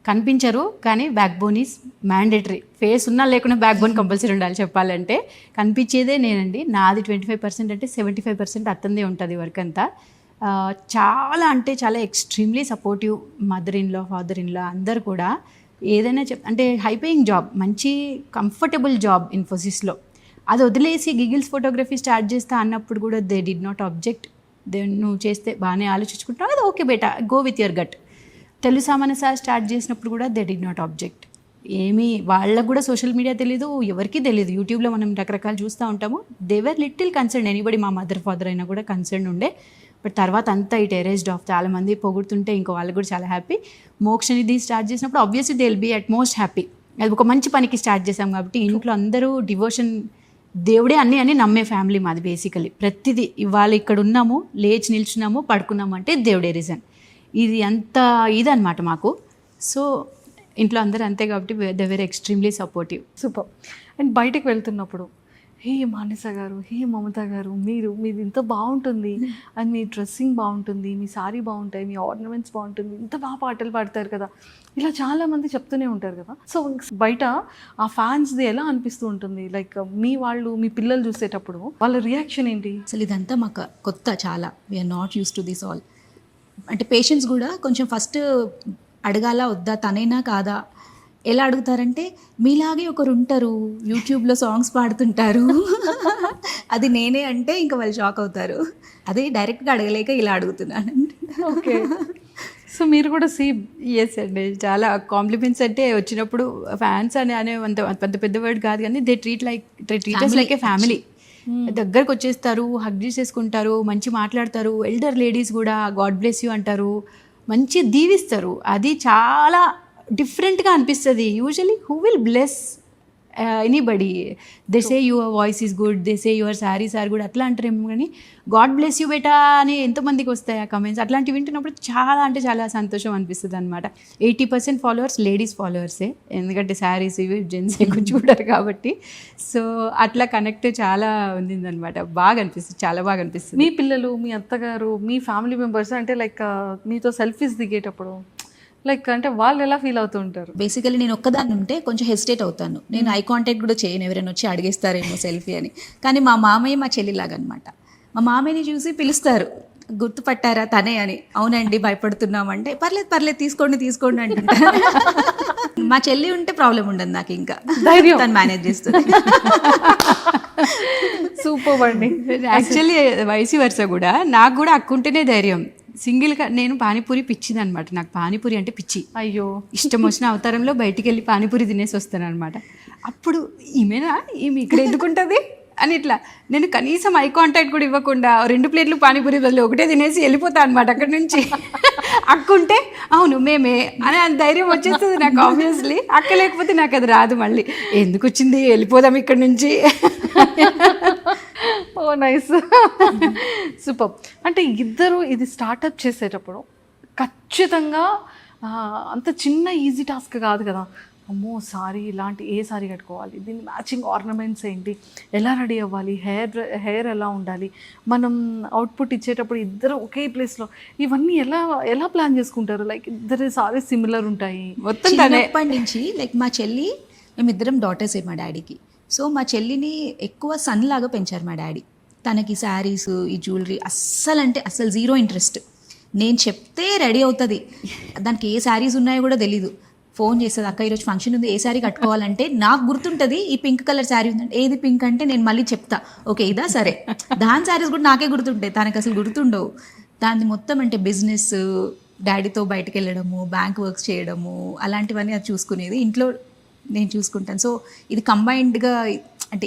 కనిపించరు కానీ back bone is mandatory. Face ఉన్నా లేకుండా బ్యాక్ బోన్ కంపల్సరీ ఉండాలి. చెప్పాలంటే కనిపించేదే నేనండి. నాది 25% అంటే 75% అత్తందే ఉంటుంది వర్క్ అంతా. చాలా అంటే చాలా extremely supportive mother in law, father in law అందరు కూడా. ఏదైనా అంటే హై పేయింగ్ జాబ్, మంచి కంఫర్టబుల్ జాబ్ ఇన్ఫోసిస్లో, అది వదిలేసి గిగిల్స్ ఫోటోగ్రఫీ స్టార్ట్ చేస్తా అన్నప్పుడు కూడా దే డిడ్ నాట్ ఆబ్జెక్ట్. నువ్వు చేస్తే బాగానే ఆలోచించుకుంటున్నావు, అది ఓకే బేటా, go with your gut. Telugu Samanya start చేసినప్పుడు కూడా దే డిడ్ నాట్ ఆబ్జెక్ట్. ఏమీ వాళ్ళకు కూడా సోషల్ మీడియా తెలీదు, ఎవరికీ తెలియదు. యూట్యూబ్లో మనం రకరకాలు చూస్తూ ఉంటాము. They were little concern. Anybody, మా మదర్ ఫాదర్ అయినా కూడా కన్సర్న్ ఉండే. బట్ తర్వాత అంతా ఇట్ ఎరేజ్డ్ ఆఫ్. చాలామంది పొగుడుతుంటే ఇంకా వాళ్ళు కూడా చాలా హ్యాపీ. మోక్షనిధి స్టార్ట్ చేసినప్పుడు obviously they will be at most happy. అది ఒక మంచి పనికి స్టార్ట్ చేసాం కాబట్టి ఇంట్లో అందరూ డివోషన్, దేవుడే అన్నీ నమ్మే ఫ్యామిలీ మాది బేసికలీ. ప్రతిదీ ఇవాళ ఇక్కడ ఉన్నాము, లేచి నిల్చున్నాము, పడుకున్నాము అంటే దేవుడే రీజన్. ఇది అంత ఇదన్నమాట మాకు. సో ఇంట్లో అందరూ అంతే కాబట్టి they very extremely supportive. Super. And బయటకు వెళ్తున్నప్పుడు హే మానస గారు, హే మమత గారు, మీది ఇంత బాగుంటుంది, అండ్ మీ డ్రెస్సింగ్ బాగుంటుంది, మీ సారీ బాగుంటాయి, మీ ఆర్నమెంట్స్ బాగుంటుంది, ఇంత బాగా పాటలు పాడతారు కదా, ఇలా చాలామంది చెప్తూనే ఉంటారు కదా. సో బయట ఆ ఫ్యాన్స్ది ఎలా అనిపిస్తూ ఉంటుంది? లైక్ మీ పిల్లలు చూసేటప్పుడు వాళ్ళ రియాక్షన్ ఏంటి? అసలు ఇదంతా మాకు కొత్త, చాలా we are not use to this all. అంటే పేషెంట్స్ కూడా కొంచెం ఫస్ట్ అడగాల వద్దా, తనైనా కాదా, ఎలా అడుగుతారంటే మీలాగే ఒకరు ఉంటారు యూట్యూబ్లో సాంగ్స్ పాడుతుంటారు, అది నేనే అంటే ఇంకా వాళ్ళు షాక్ అవుతారు. అదే డైరెక్ట్గా అడగలేక ఇలా అడుగుతున్నాను. ఓకే. సో మీరు కూడా ఎస్ అండి. చాలా కాంప్లిమెంట్స్ అంటే వచ్చినప్పుడు ఫ్యాన్స్ అనే అంత పెద్ద వర్డ్ కాదు కానీ they treat like a family. దగ్గరకు వచ్చేస్తారు, హగ్ చేసేసుకుంటారు, మంచి మాట్లాడతారు. ఎల్డర్ లేడీస్ కూడా గాడ్ బ్లెస్ యూ అంటారు, మంచి దీవిస్తారు. అది చాలా డిఫరెంట్గా అనిపిస్తుంది. Usually who will bless anybody? They say your voice is good, they say your saris are good అట్లా అంటారేమో, కానీ గాడ్ బ్లెస్ యూ బెటా అని ఎంతమందికి వస్తాయి ఆ కమెంట్స్. అట్లాంటివి వింటున్నప్పుడు చాలా అంటే చాలా సంతోషం అనిపిస్తుంది అనమాట. 80% ఫాలోవర్స్ లేడీస్ ఫాలోవర్సే, ఎందుకంటే శారీస్ ఇవి జెంట్స్ ఎక్కువ చూడరు కాబట్టి. సో అట్లా కనెక్ట్ చాలా ఉండిందనమాట. బాగా అనిపిస్తుంది, చాలా బాగా అనిపిస్తుంది. మీ పిల్లలు, మీ అత్తగారు, మీ ఫ్యామిలీ మెంబర్స్ అంటే లైక్ మీతో సెల్ఫీస్ దిగేటప్పుడు లైక్ అంటే వాళ్ళు ఎలా ఫీల్ అవుతూ ఉంటారు? బేసికలీ నేను ఒక్కదాన్ని ఉంటే కొంచెం హెసిటేట్ అవుతాను. నేను ఐ కాంటాక్ట్ కూడా చేయను, ఎవరైనా వచ్చి అడిగేస్తారేమో సెల్ఫీ అని. కానీ మా మామయ్య మా చెల్లిలాగా అనమాట. మా మామయ్యని చూసి పిలుస్తారు, గుర్తుపట్టారా తనే అని. అవునండి భయపడుతున్నామంటే పర్లేదు పర్లేదు తీసుకోండి అంటుంటారు. మా చెల్లి ఉంటే ప్రాబ్లం ఉండదు నాకు, ఇంకా ధైర్యం తను మేనేజ్ చేస్తుంది. సూపర్ అండి. యాక్చువల్లీ వయసు వరుస కూడా నాకు కూడా అక్కుంటేనే ధైర్యం. సింగిల్గా నేను పానీపూరి పిచ్చిది అనమాట. నాకు పానీపూరి అంటే పిచ్చి. అయ్యో, ఇష్టం వచ్చిన అవతారంలో బయటికి వెళ్ళి పానీపూరి తినేసి వస్తాను అనమాట. అప్పుడు ఈమె ఇక్కడ ఎందుకుంటుంది అని ఇట్లా నేను కనీసం ఐ కాంటాక్ట్ కూడా ఇవ్వకుండా 2 ప్లేట్లు పానీపూరి బదులు ఒకటే తినేసి వెళ్ళిపోతాను అనమాట అక్కడి నుంచి. అక్కుంటే అవును మేమే అని ధైర్యం వచ్చేస్తుంది నాకు. ఆబ్వియస్లీ అక్క లేకపోతే నాకు అది రాదు. మళ్ళీ ఎందుకు వచ్చింది, వెళ్ళిపోదాం ఇక్కడి నుంచి. ఓ నైస్, సూపర్. అంటే ఇద్దరు ఇది స్టార్టప్ చేసేటప్పుడు ఖచ్చితంగా అంత చిన్న ఈజీ టాస్క్ కాదు కదా. అమ్మో సారీ, ఇలాంటి ఏ సారీ కట్టుకోవాలి, దీని మ్యాచింగ్ ఆర్నమెంట్స్ ఏంటి, ఎలా రెడీ అవ్వాలి, హెయిర్ ఎలా ఉండాలి, మనం అవుట్పుట్ ఇచ్చేటప్పుడు ఇద్దరు ఒకే ప్లేస్లో, ఇవన్నీ ఎలా ప్లాన్ చేసుకుంటారు? లైక్ ఇద్దరు సారీ సిమిలర్ ఉంటాయి మొత్తం. చిన్నప్పటి నుంచి లైక్ మా చెల్లి, మేమిద్దరం డాటర్సే మా డాడీకి. సో మా చెల్లిని ఎక్కువ సన్ లాగా పెంచారు మా డాడీ. తనకి శారీస్, ఈ జ్యువెలరీ అస్సలు జీరో ఇంట్రెస్ట్. నేను చెప్తే రెడీ అవుతుంది, దానికి ఏ శారీస్ ఉన్నాయో కూడా తెలీదు. ఫోన్ చేస్తుంది, అక్క ఈరోజు ఫంక్షన్ ఉంది, ఏ శారీ కట్టుకోవాలంటే నాకు గుర్తుంటుంది ఈ పింక్ కలర్ శారీ ఉందంటే, ఏది పింక్ అంటే నేను మళ్ళీ చెప్తా, ఓకే ఇదా సరే. దాని శారీస్ కూడా నాకే గుర్తుంటాయి, తనకు అసలు గుర్తుండవు. దాన్ని మొత్తం అంటే బిజినెస్, డాడీతో బయటకు వెళ్ళడము, బ్యాంక్ వర్క్స్ చేయడము, అలాంటివన్నీ అది చూసుకునేది. ఇంట్లో నేను చూసుకుంటాను. సో ఇది కంబైన్డ్గా అంటే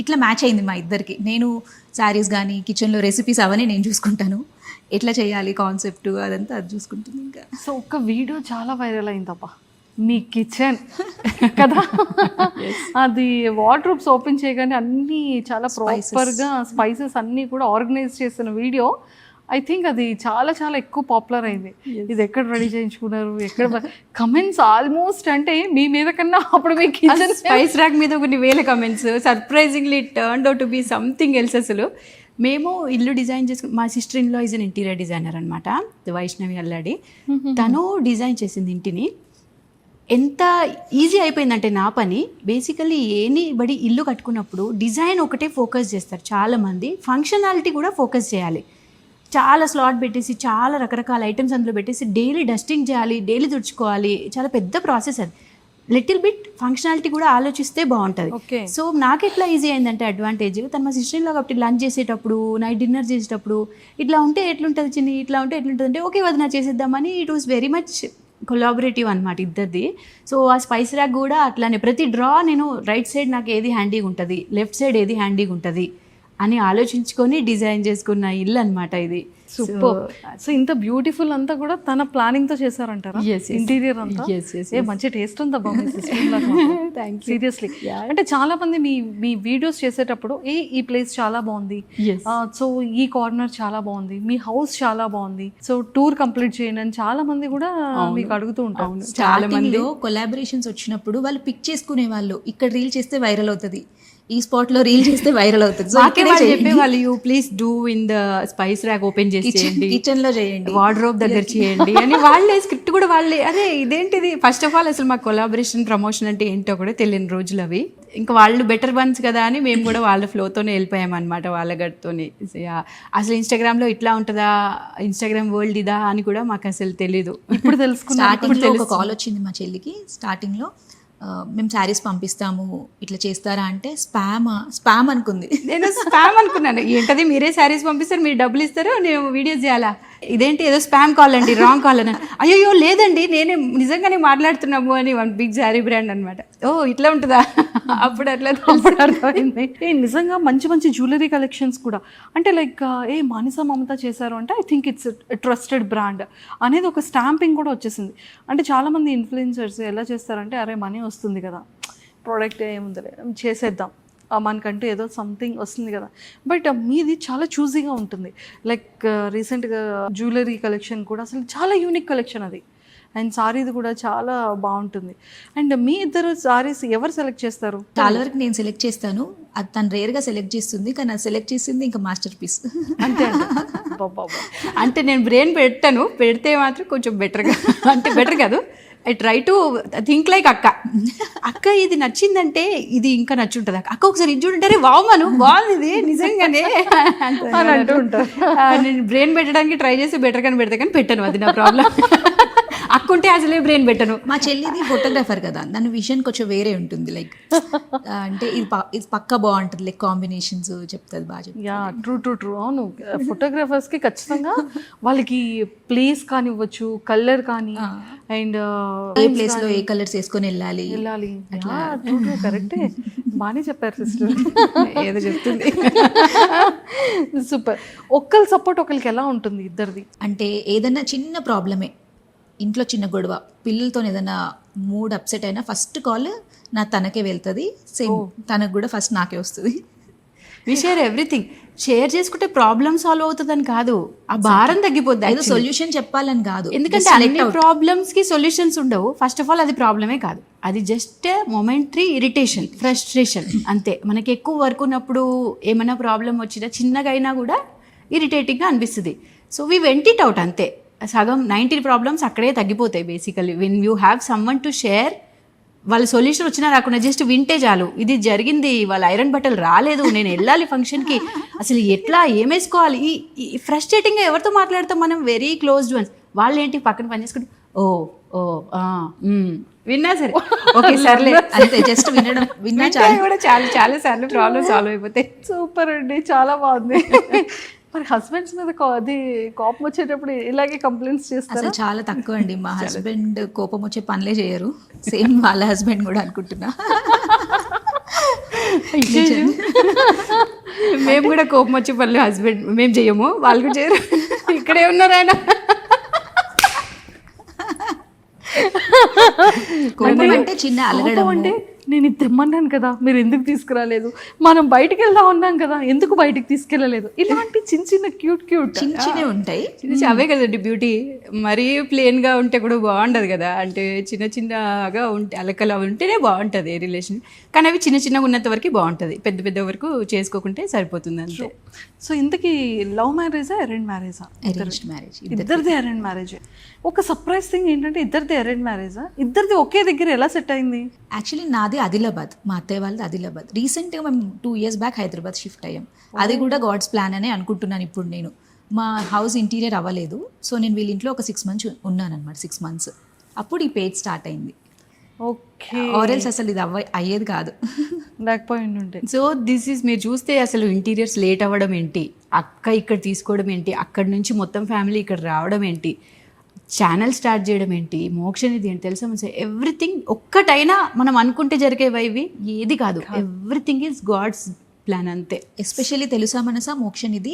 ఇట్లా మ్యాచ్ అయింది మా ఇద్దరికి. నేను శారీస్ కానీ కిచెన్లో రెసిపీస్ అవన్నీ నేను చూసుకుంటాను, ఎట్లా చేయాలి కాన్సెప్ట్ అదంతా అది చూసుకుంటుంది. ఇంకా సో ఒక వీడియో చాలా వైరల్ అయిందబ్బా, మీ కిచెన్ కదా. అది వార్డ్రోబ్స్ ఓపెన్ చేయగానే అన్నీ చాలా ప్రాపర్గా స్పైసెస్ అన్నీ కూడా ఆర్గనైజ్ చేసిన వీడియో. ఐ థింక్ అది చాలా చాలా ఎక్కువ పాపులర్ అయింది. ఇది ఎక్కడ రెడీ చేయించుకున్నారు, ఎక్కడ కమెంట్స్ ఆల్మోస్ట్ అంటే మీ మీద కన్నా అప్పుడు మీ కిచెన్ స్పైస్ ర్యాక్ మీద కొన్ని వేల comments. Surprisingly turned out to be something else. అసలు మేము ఇల్లు డిజైన్ చేసుకుని, మా sister in law is an interior designer అనమాట, వైష్ణవి అల్లాడి. తను డిజైన్ చేసింది ఇంటిని. ఎంత ఈజీ అయిపోయిందంటే నా పని. బేసికలీ బడి ఇల్లు కట్టుకున్నప్పుడు డిజైన్ ఒకటే ఫోకస్ చేస్తారు చాలామంది, ఫంక్షనాలిటీ కూడా ఫోకస్ చేయాలి. చాలా స్లాట్ పెట్టేసి చాలా రకరకాల ఐటమ్స్ అందులో పెట్టేసి డైలీ డస్టింగ్ చేయాలి, డైలీ తుడుచుకోవాలి, చాలా పెద్ద ప్రాసెస్ అది. లిటిల్ బిట్ ఫంక్షనాలిటీ కూడా ఆలోచిస్తే బాగుంటుంది. సో నాకు ఎట్లా ఈజీ అయిందంటే అడ్వాంటేజ్, తను మా సిస్టర్లో కాబట్టి లంచ్ చేసేటప్పుడు, నైట్ డిన్నర్ చేసేటప్పుడు ఇట్లా ఉంటే ఎట్లుంటుంది చిన్ని, ఇట్లా ఉంటే ఎట్లుంటుంది అంటే ఓకే వదిన చేసేద్దామని. It was very much collaborative అనమాట ఇద్దరిది. సో ఆ స్పైస్ ర్యాక్ కూడా అట్లానే ప్రతి డ్రా నేను రైట్ సైడ్ నాకు ఏది హ్యాండీగా ఉంటుంది, లెఫ్ట్ సైడ్ ఏది హ్యాండీగా ఉంటుంది అని ఆలోచించుకొని డిజైన్ చేసుకున్న ఇల్లు అనమాట ఇది. సూపర్. సో ఇంత బ్యూటిఫుల్ అంతా కూడా తన ప్లానింగ్ తో చేశారంటారా? ఇంటీరియర్ అంతా మంచి టేస్ట్ ఉందా బాబు సీరియస్లీ. అంటే చాలా మంది మీ వీడియోస్ చేసేటప్పుడు ఈ ప్లేస్ చాలా బాగుంది, సో ఈ కార్నర్ చాలా బాగుంది, మీ హౌస్ చాలా బాగుంది, సో టూర్ కంప్లీట్ చేయండి అని చాలా మంది కూడా మీకు అడుగుతూ ఉంటారు. చాలా మంది కొలాబరేషన్స్ వచ్చినప్పుడు వాళ్ళు పిక్ చేసుకునే వాళ్ళు, ఇక్కడ రీల్ చేస్తే వైరల్ అవుతుంది, ఈ స్పాట్ లో రీల్ చేస్తే వైరల్ అవుతుంది. చెప్పేవాళ్ళు you please do in the spice rack open చేసి కిచెన్ లో చేయండి, వార్డ్రోబ్ దగ్గర చేయండి అని వాళ్ళే స్క్రిప్ట్ కూడా వాళ్ళే. అదే ఇదేంటిది, ఫస్ట్ ఆఫ్ ఆల్ అసలు మా కొలాబరేషన్ ప్రమోషన్ అంటే ఏంటో కూడా తెలియని రోజులు అవి. ఇంకా వాళ్ళు బెటర్ వన్స్ కదా అని మేము కూడా వాళ్ళ ఫ్లోతోనే వెళ్ళిపోయాం అనమాట, వాళ్ళ గడితోనే. అసలు ఇన్స్టాగ్రామ్లో ఇట్లా ఉంటుందా, ఇన్స్టాగ్రామ్ వరల్డ్ ఇదా అని కూడా మాకు అసలు తెలీదు. ఇప్పుడు తెలుసుకున్నా. ఒక కాల్ వచ్చింది మా చెల్లికి స్టార్టింగ్లో, మేము శారీస్ పంపిస్తాము ఇట్లా చేస్తారా అంటే స్పామ్ అనుకుంది. నేను స్పామ్ అనుకున్నాను, ఏంటది మీరే శారీస్ పంపిస్తారు, మీరు డబ్బులు ఇస్తారు, నేను వీడియోస్ చేయాలా, ఇదేంటి ఏదో స్పామ్ కాల్ అండి, రాంగ్ కాల్ అని. అయ్యో లేదండి నేనే నిజంగానే మాట్లాడుతున్నాము అని వన్ బిగ్ శారీ బ్రాండ్ అనమాట. ఓ ఇట్లా ఉంటుందా, అప్పుడు అట్లా అప్పుడు అర్థమైంది. నిజంగా మంచి మంచి జ్యువెలరీ కలెక్షన్స్ కూడా అంటే లైక్ మానస మమత చేశారు అంటే I think it's trusted brand అనేది ఒక స్టాంపింగ్ కూడా వచ్చేసింది. అంటే చాలామంది ఇన్ఫ్లుయెన్సర్స్ ఎలా చేస్తారంటే అరే మనీ వస్తుంది కదా, ప్రోడక్ట్ ఏముంది చేసేద్దాం, మనకంటూ ఏదో సంథింగ్ వస్తుంది కదా. బట్ మీది చాలా చూజీగా ఉంటుంది. లైక్ రీసెంట్గా జ్యువెలరీ కలెక్షన్ కూడా అసలు చాలా యూనిక్ కలెక్షన్ అది. అండ్ సారీది కూడా చాలా బాగుంటుంది. అండ్ మీ ఇద్దరు సారీస్ ఎవరు సెలెక్ట్ చేస్తారు? చాలా వరకు నేను సెలెక్ట్ చేస్తాను, అది తను రేర్గా సెలెక్ట్ చేస్తుంది, కానీ అది సెలెక్ట్ చేసింది ఇంకా మాస్టర్ పీస్. అంతే అంటే నేను బ్రెయిన్ పెట్టాను, పెడితే మాత్రం కొంచెం బెటర్గా, అంటే బెటర్ కాదు, I try to think like అక్క ఇది నచ్చిందంటే ఇది ఇంకా నచ్చుంటుంది అక్క ఒకసారి ఇది చూడంటే వావ్ మను బాగుంది ఇది నిజంగానే అని అంటూ ఉంటారు. నేను బ్రెయిన్ పెట్టడానికి ట్రై చేసి బెటర్గానే పెడతా కానీ పెట్టాను, అది నా ప్రాబ్లం. అక్కుంటే అసలే బ్రెయిన్ పెట్టను. మా చెల్లిది ఫోటోగ్రాఫర్ కదా, దాని విజన్ కొంచెం వేరే ఉంటుంది. లైక్ అంటే ఇది పక్కా బాగుంటుంది, లైక్ కాంబినేషన్స్ చెప్తుంది బాగా చెప్తుంది. యా ట్రూ అవును. ఫోటోగ్రాఫర్స్కి ఖచ్చితంగా వాళ్ళకి ప్లేస్ కానివ్వచ్చు, కలర్ కానీ, అండ్ ఏ ప్లేస్ లో ఏ కలర్స్ వేసుకొని వెళ్ళాలి. ట్రూ కరెక్టే, బాగానే చెప్పారు సిస్టర్. ఏదో చెప్తుంది. సూపర్. ఒకరి సపోర్ట్ ఒకరికి ఎలా ఉంటుంది ఇద్దరిది? అంటే ఏదన్నా చిన్న ప్రాబ్లమే, ఇంట్లో చిన్న గొడవ, పిల్లలతో ఏదైనా మూడ్ అప్సెట్ అయినా ఫస్ట్ కాల్ తనకే వెళ్తుంది. సేమ్ తనకు కూడా ఫస్ట్ నాకే వస్తుంది. We share everything. షేర్ చేసుకుంటే ప్రాబ్లమ్ సాల్వ్ అవుతుందని కాదు, ఆ భారం తగ్గిపోద్ది. ఏదో సొల్యూషన్ చెప్పాలని కాదు, ఎందుకంటే అన్ని ప్రాబ్లమ్స్ కి సొల్యూషన్స్ ఉండవు. ఫస్ట్ ఆఫ్ ఆల్ అది ప్రాబ్లమే కాదు, అది జస్ట్ మొమెంటరీ ఇరిటేషన్, ఫ్రస్ట్రేషన్ అంతే. మనకి ఎక్కువ వర్క్ ఉన్నప్పుడు ఏమైనా ప్రాబ్లం వచ్చినా చిన్నగా అయినా కూడా ఇరిటేటింగ్గా అనిపిస్తుంది. So we went it out అంతే. సగం 90 ప్రాబ్లమ్స్ అక్కడే తగ్గిపోతాయి basically. When you have someone to share, వాళ్ళ సొల్యూషన్ వచ్చినా రాకుండా జస్ట్ వింటే చాలు. ఇది జరిగింది, వాళ్ళ ఐరన్ బట్టలు రాలేదు, నేను వెళ్ళాలి ఫంక్షన్కి, అసలు ఎట్లా ఏమేసుకోవాలి, ఈ ఫ్రస్ట్రేటింగ్గా ఎవరితో మాట్లాడతాం మనం, వెరీ క్లోజ్డ్ వన్స్. వాళ్ళు ఏంటి పక్కన పని చేసుకుంటూ విన్నా సరే ఓకే సర్లే అంతే, జస్ట్ విన్నా కూడా చాలా సార్లు ప్రాబ్లమ్ సాల్వ్ అయిపోతాయి. సూపర్ అండి, చాలా బాగుంది. మరి హస్బెండ్స్ మీద అది కోపం వచ్చేటప్పుడు ఇలాగే కంప్లైంట్స్ చేస్తారు? అసలు చాలా తక్కువ అండి. మా హస్బెండ్ కోపం వచ్చే పనులే చేయరు. సేమ్ వాళ్ళ హస్బెండ్ కూడా అనుకుంటున్నా. మేము కూడా కోపం వచ్చే పనులు హస్బెండ్ మేము చెయ్యము, వాళ్ళు కూడా చేయరు. ఇక్కడే ఉన్నారు ఆయన. కోపం అంటే చిన్న అలగడం అంటే నేను ఇది తెమ్మన్నాను కదా, మీరు ఎందుకు తీసుకురాలేదు, మనం బయటికి వెళ్దాం ఉన్నాం కదా, ఎందుకు బయటికి తీసుకెళ్ళలేదు, ఇలాంటి చిన్న చిన్న చిన్నవి ఉంటాయి. అవే కదండి బ్యూటీ. మరీ ప్లేన్గా ఉంటే కూడా బాగుండదు కదా, అంటే చిన్నగా ఉంటే అలకలా ఉంటేనే బాగుంటుంది రిలేషన్. కానీ అవి చిన్నగా ఉన్నంత వరకు బాగుంటుంది, పెద్ద వరకు చేసుకోకుంటే సరిపోతుంది అంతే. సో ఇంతకీ లవ్ మ్యారేజా అరేంజ్ మ్యారేజా? Arranged marriage. ఇద్దరిది అరేంజ్ మ్యారేజ్. ఒక సర్ప్రైజ్ థింగ్ ఏంటంటే ఇద్దరిది అరేంజ్ మ్యారేజా? ఇద్దరిది ఒకే దగ్గర ఎలా సెట్ అయింది? యాక్చువల్లీ నాది ఆదిలాబాద్, మా అత్తయ్య వాళ్ళది ఆదిలాబాద్. రీసెంట్గా మేము 2 years బ్యాక్ హైదరాబాద్ షిఫ్ట్ అయ్యాం. అది కూడా గాడ్స్ ప్లాన్ అనే అనుకుంటున్నాను. ఇప్పుడు నేను మా హౌస్ ఇంటీరియర్ అవ్వలేదు, సో నేను వీళ్ళ ఇంట్లో ఒక 6 months ఉన్నాను అనమాట. 6 months అప్పుడు ఈ పేజ్ స్టార్ట్ అయింది. ఓకే, ఆరెల్స్ అసలు ఇది అయ్యేది కాదు, లేకపోయింది. సో దిస్ ఈజ్ మీరు చూస్తే అసలు ఇంటీరియర్స్ లేట్ అవ్వడం ఏంటి, అక్క ఇక్కడ తీసుకోవడం ఏంటి, అక్కడి నుంచి మొత్తం ఫ్యామిలీ ఇక్కడ రావడం ఏంటి, ఛానల్ స్టార్ట్ చేయడం ఏంటి, మోక్షనిధి ఏంటి, తెలుసా మన ఎవ్రీథింగ్ ఒక్కటైనా మనం అనుకుంటే జరిగేవి ఏది కాదు. ఎవ్రీథింగ్ ఈజ్ గాడ్స్ ప్లాన్ అంతే. ఎస్పెషల్లీ తెలుసా మనసా మోక్షనిధి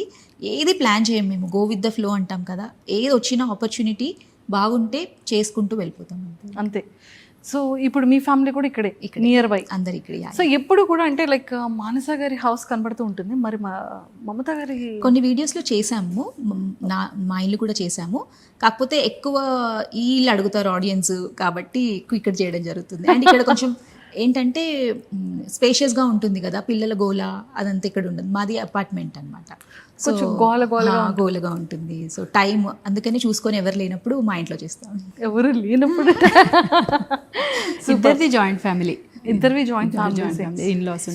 ఏది ప్లాన్ చేయం మేము, గో విత్ ద ఫ్లో అంటాం కదా. ఏది వచ్చిన ఆపర్చునిటీ బాగుంటే చేసుకుంటూ వెళ్ళిపోతాం అంతే. సో ఇప్పుడు మీ ఫ్యామిలీ కూడా ఇక్కడే నియర్ బై అందరు ఇక్కడ. సో ఎప్పుడు కూడా అంటే లైక్ మానస గారి హౌస్ కనబడుతూ ఉంటుంది, మరి మమత గారి కొన్ని వీడియోస్లో చేసాము, మా ఇల్లు కూడా చేసాము. కాకపోతే ఎక్కువ వీళ్ళు అడుగుతారు ఆడియన్స్ కాబట్టి ఇక్కడ చేయడం జరుగుతుంది. అండ్ ఇక్కడ కొంచెం ఏంటంటే స్పేషియస్గా ఉంటుంది కదా, పిల్లల గోల అదంతా ఇక్కడ ఉండదు. మాది అపార్ట్మెంట్ అనమాట, కొంచెం గోలగా ఉంటుంది. సో టైం అందుకని చూసుకొని ఎవరు లేనప్పుడు మా ఇంట్లో చేస్తాం. ఎవరు లేనప్పుడు ఇద్దరిది జాయింట్ ఫ్యామిలీ, ఇద్దరివి జాయింట్ ఫ్యామిలీ, ఇన్లాస్.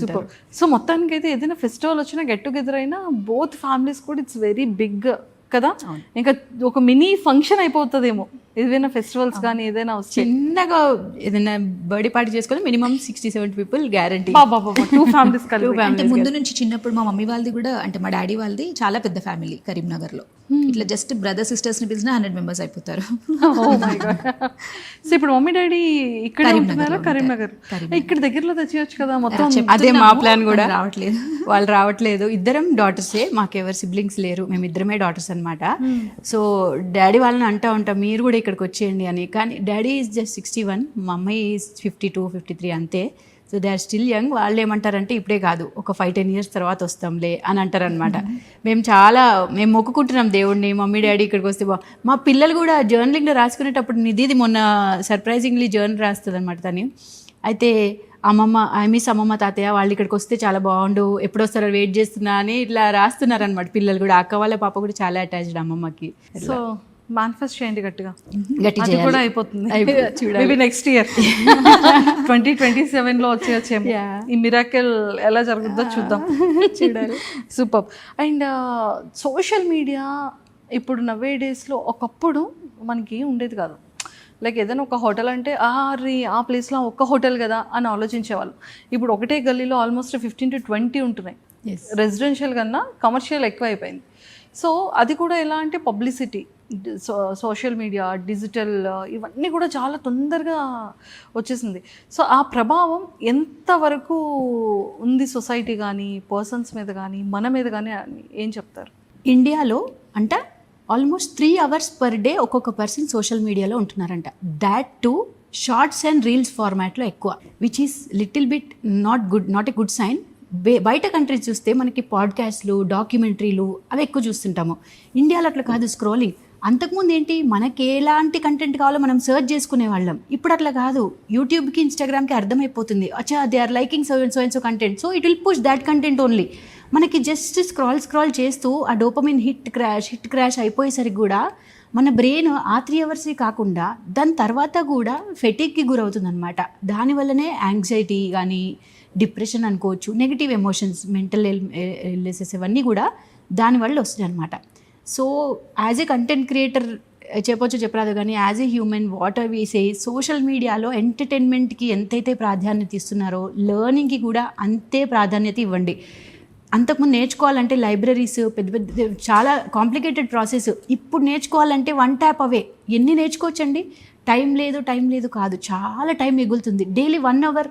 సో మొత్తానికి అయితే ఏదైనా ఫెస్టివల్ వచ్చినా గెట్ టుగెదర్ అయినా బోత్ ఫ్యామిలీస్ కూడా ఇట్స్ వెరీ బిగ్ కదా, ఇంకా ఒక మినీ ఫంక్షన్ అయిపోతుందేమో. ఏదైనా ఫెస్టివల్స్ కానీ ఏదైనా వస్తే చిన్నగా ఏదైనా బర్త్డే పార్టీ చేసుకొని మినిమం 60-70 పీపుల్ గ్యారంటీ. 2 ఫ్యామిలీస్ కలిపి. అంటే ముందు నుంచి చిన్నప్పుడు మా మమ్మీ వాళ్ళది కూడా, అంటే మా డాడీ వాళ్ళది చాలా పెద్ద ఫ్యామిలీ కరీంనగర్లో. ఇట్లా జస్ట్ బ్రదర్ సిస్టర్స్ని పిలిచిన 100 మెంబర్స్ అయిపోతారు. సో ఇప్పుడు మమ్మీ డాడీ ఇక్కడ ఉంటున్నారా? కరీంనగర్. ఇక్కడ దగ్గరలో తెచ్చేయచ్చు కదా మొత్తం. అదే మా ప్లాన్ కూడా. రావట్లేదు, వాళ్ళు రావట్లేదు. ఇద్దరం డాటర్సే, మాకెవరు సిబ్లింగ్స్ లేరు, మేము ఇద్దరమే డాటర్స్ అనమాట. సో డాడీ వాళ్ళని అంటా ఉంటాం మీరు కూడా ఇక్కడికి వచ్చేయండి అని. కానీ డాడీ ఈజ్ జస్ట్ 61, మా అమ్మాయి ఈజ్ 52-53 అంతే. So they are still young. వాళ్ళు ఏమంటారంటే ఇప్పుడే కాదు, ఒక 5-10 years తర్వాత వస్తాంలే అని అంటారనమాట. మేము మొక్కుకుంటున్నాం దేవుడిని, మమ్మీ డాడీ ఇక్కడికి వస్తే మా పిల్లలు కూడా జర్నలింగ్లో రాసుకునేటప్పుడు నిధిది మొన్న సర్ప్రైజింగ్లీ జర్నల్ రాస్తుంది అనమాట తను. అయితే ఐ మిస్ అమ్మమ్మ తాతయ్య వాళ్ళు ఇక్కడికి వస్తే చాలా బాగుండు, ఎప్పుడు వస్తారో వెయిట్ చేస్తున్నా అని ఇట్లా రాస్తున్నారనమాట పిల్లలు కూడా. అక్క వాళ్ళ పాప కూడా చాలా అటాచ్డ్ అమ్మమ్మకి. సో మేనిఫెస్ట్ చేయండి గట్టిగా, గట్టి అది కూడా అయిపోతుంది. చూడాలి. మేబీ నెక్స్ట్ ఇయర్ 2027లో వచ్చేయచ్చేమో. ఈ మిరాకిల్ ఎలా జరుగుతుందో చూద్దాం. చూడాలి. సూపర్. అండ్ సోషల్ మీడియా ఇప్పుడు నవ్వే డేస్లో ఒకప్పుడు మనకి ఉండేది కాదు. లైక్ ఏదైనా ఒక హోటల్ అంటే ఆ ప్లేస్లో ఒక్క హోటల్ కదా అని ఆలోచించేవాళ్ళు. ఇప్పుడు ఒకటే గల్లీలో ఆల్మోస్ట్ 15-20 ఉంటున్నాయి. రెసిడెన్షియల్ కన్నా కమర్షియల్ ఎక్కువ అయిపోయింది. సో అది కూడా ఎలా అంటే పబ్లిసిటీ, సోషల్ మీడియా, డిజిటల్ ఇవన్నీ కూడా చాలా తొందరగా వచ్చేసింది. సో ఆ ప్రభావం ఎంతవరకు ఉంది సొసైటీ కానీ, పర్సన్స్ మీద కానీ, మన మీద కానీ ఏం చెప్తారు? ఇండియాలో అంట ఆల్మోస్ట్ 3 hours per day ఒక్కొక్క పర్సన్ సోషల్ మీడియాలో ఉంటున్నారంట. That too shorts and reels ఫార్మాట్లో ఎక్కువ, which is little bit not a good sign. బయట కంట్రీస్ చూస్తే మనకి పాడ్కాస్ట్లు, డాక్యుమెంటరీలు అవి ఎక్కువ చూస్తుంటాము. ఇండియాలో అట్లా కాదు, స్క్రోలింగ్. అంతకుముందు ఏంటి, మనకి ఎలాంటి కంటెంట్ కావాలో మనం సర్చ్ చేసుకునే వాళ్ళం. ఇప్పుడు అట్లా కాదు, యూట్యూబ్కి ఇన్స్టాగ్రామ్కి అర్థమైపోతుంది, అచ్చా they are liking so and so content, so it will push that content only. మనకి జస్ట్ స్క్రాల్ చేస్తూ ఆ డోపమిన్ హిట్ క్రాష్ అయిపోయేసరికి కూడా మన బ్రెయిన్ ఆ 3 hours కాకుండా దాని తర్వాత కూడా ఫెటిక్కి గురవుతుంది అనమాట. దానివల్లనే యాంగ్జైటీ కానీ, డిప్రెషన్ అనుకోవచ్చు, నెగిటివ్ ఎమోషన్స్, మెంటల్ ఇల్నెసెస్ ఇవన్నీ కూడా దానివల్ల వస్తాయి అనమాట. So as a content creator చెప్పరాదు కానీ as a human what are we say, social మీడియాలో ఎంటర్టైన్మెంట్కి ఎంతైతే ప్రాధాన్యత ఇస్తున్నారో లెర్నింగ్కి కూడా అంతే ప్రాధాన్యత ఇవ్వండి. అంతకుముందు నేర్చుకోవాలంటే లైబ్రరీస్ పెద్ద చాలా కాంప్లికేటెడ్ ప్రాసెస్. ఇప్పుడు నేర్చుకోవాలంటే 1 tap అవే ఎన్ని నేర్చుకోవచ్చండి. టైం లేదు కాదు, చాలా టైం మిగులుతుంది. డైలీ 1 hour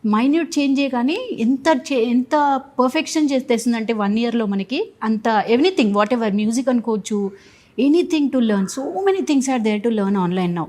మైన్యూట్ చేంజే కానీ ఎంత పర్ఫెక్షన్ చేస్తుందంటే 1 yearలో మనకి అంత ఎవ్రీథింగ్, వాట్ ఎవర్, మ్యూజిక్ అనుకోవచ్చు, anything to learn. So many things are there to learn online now.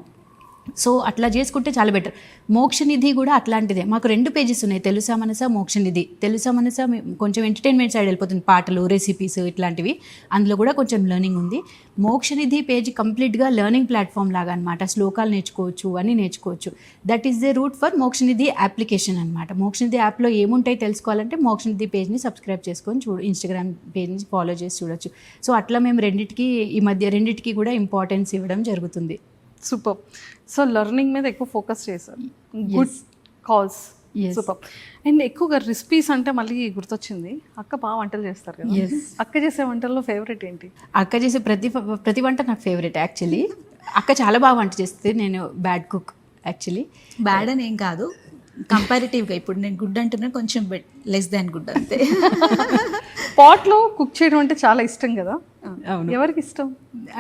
So అట్లా చేసుకుంటే చాలా బెటర్. మోక్షనిధి కూడా అట్లాంటిదే. మాకు 2 pages ఉన్నాయి, తెలుసా మనసా, మోక్షనిధి. తెలుసా మనసా కొంచెం ఎంటర్టైన్మెంట్ సైడ్ వెళ్ళిపోతుంది, పాటలు, రెసిపీస్ ఇట్లాంటివి. అందులో కూడా కొంచెం లెర్నింగ్ ఉంది. మోక్షనిధి పేజ్ కంప్లీట్గా లెర్నింగ్ ప్లాట్ఫామ్ లాగా అనమాట. శ్లోకాలు నేర్చుకోవచ్చు, అన్నీ నేర్చుకోవచ్చు. That is the root for Mokshanidhi application అనమాట. మోక్షనిధి యాప్లో ఏముంటాయి తెలుసుకోవాలంటే మోక్షనిధి పేజ్ని సబ్స్క్రైబ్ చేసుకొని ఇన్స్టాగ్రామ్ పేజ్ని ఫాలో చేసి చూడొచ్చు. సో అట్లా మేము రెండింటికి కూడా ఇంపార్టెన్స్ ఇవ్వడం జరుగుతుంది. సూపర్. సో లెర్నింగ్ మీద ఎక్కువ ఫోకస్ చేశారు. Good cause. సూపర్. అండ్ ఎక్కువగా రెసిపీస్ అంటే మళ్ళీ గుర్తొచ్చింది, అక్క బాగా వంటలు చేస్తారు కదా. అక్క చేసే వంటల్లో ఫేవరెట్ ఏంటి? అక్క చేసే ప్రతి వంట నాకు ఫేవరెట్ యాక్చువల్లీ. అక్క చాలా బాగా వంట చేస్తుంది, నేను బ్యాడ్ కుక్ యాక్చువల్లీ. బ్యాడ్ అని ఏం కాదు, కంపారిటివ్గా. ఇప్పుడు నేను గుడ్ అంటున్నా, కొంచెం లెస్ దాన్ గుడ్ అంతే. పాట్లో కుక్ చేయడం అంటే చాలా ఇష్టం కదా. అవును. ఎవరికి ఇష్టం?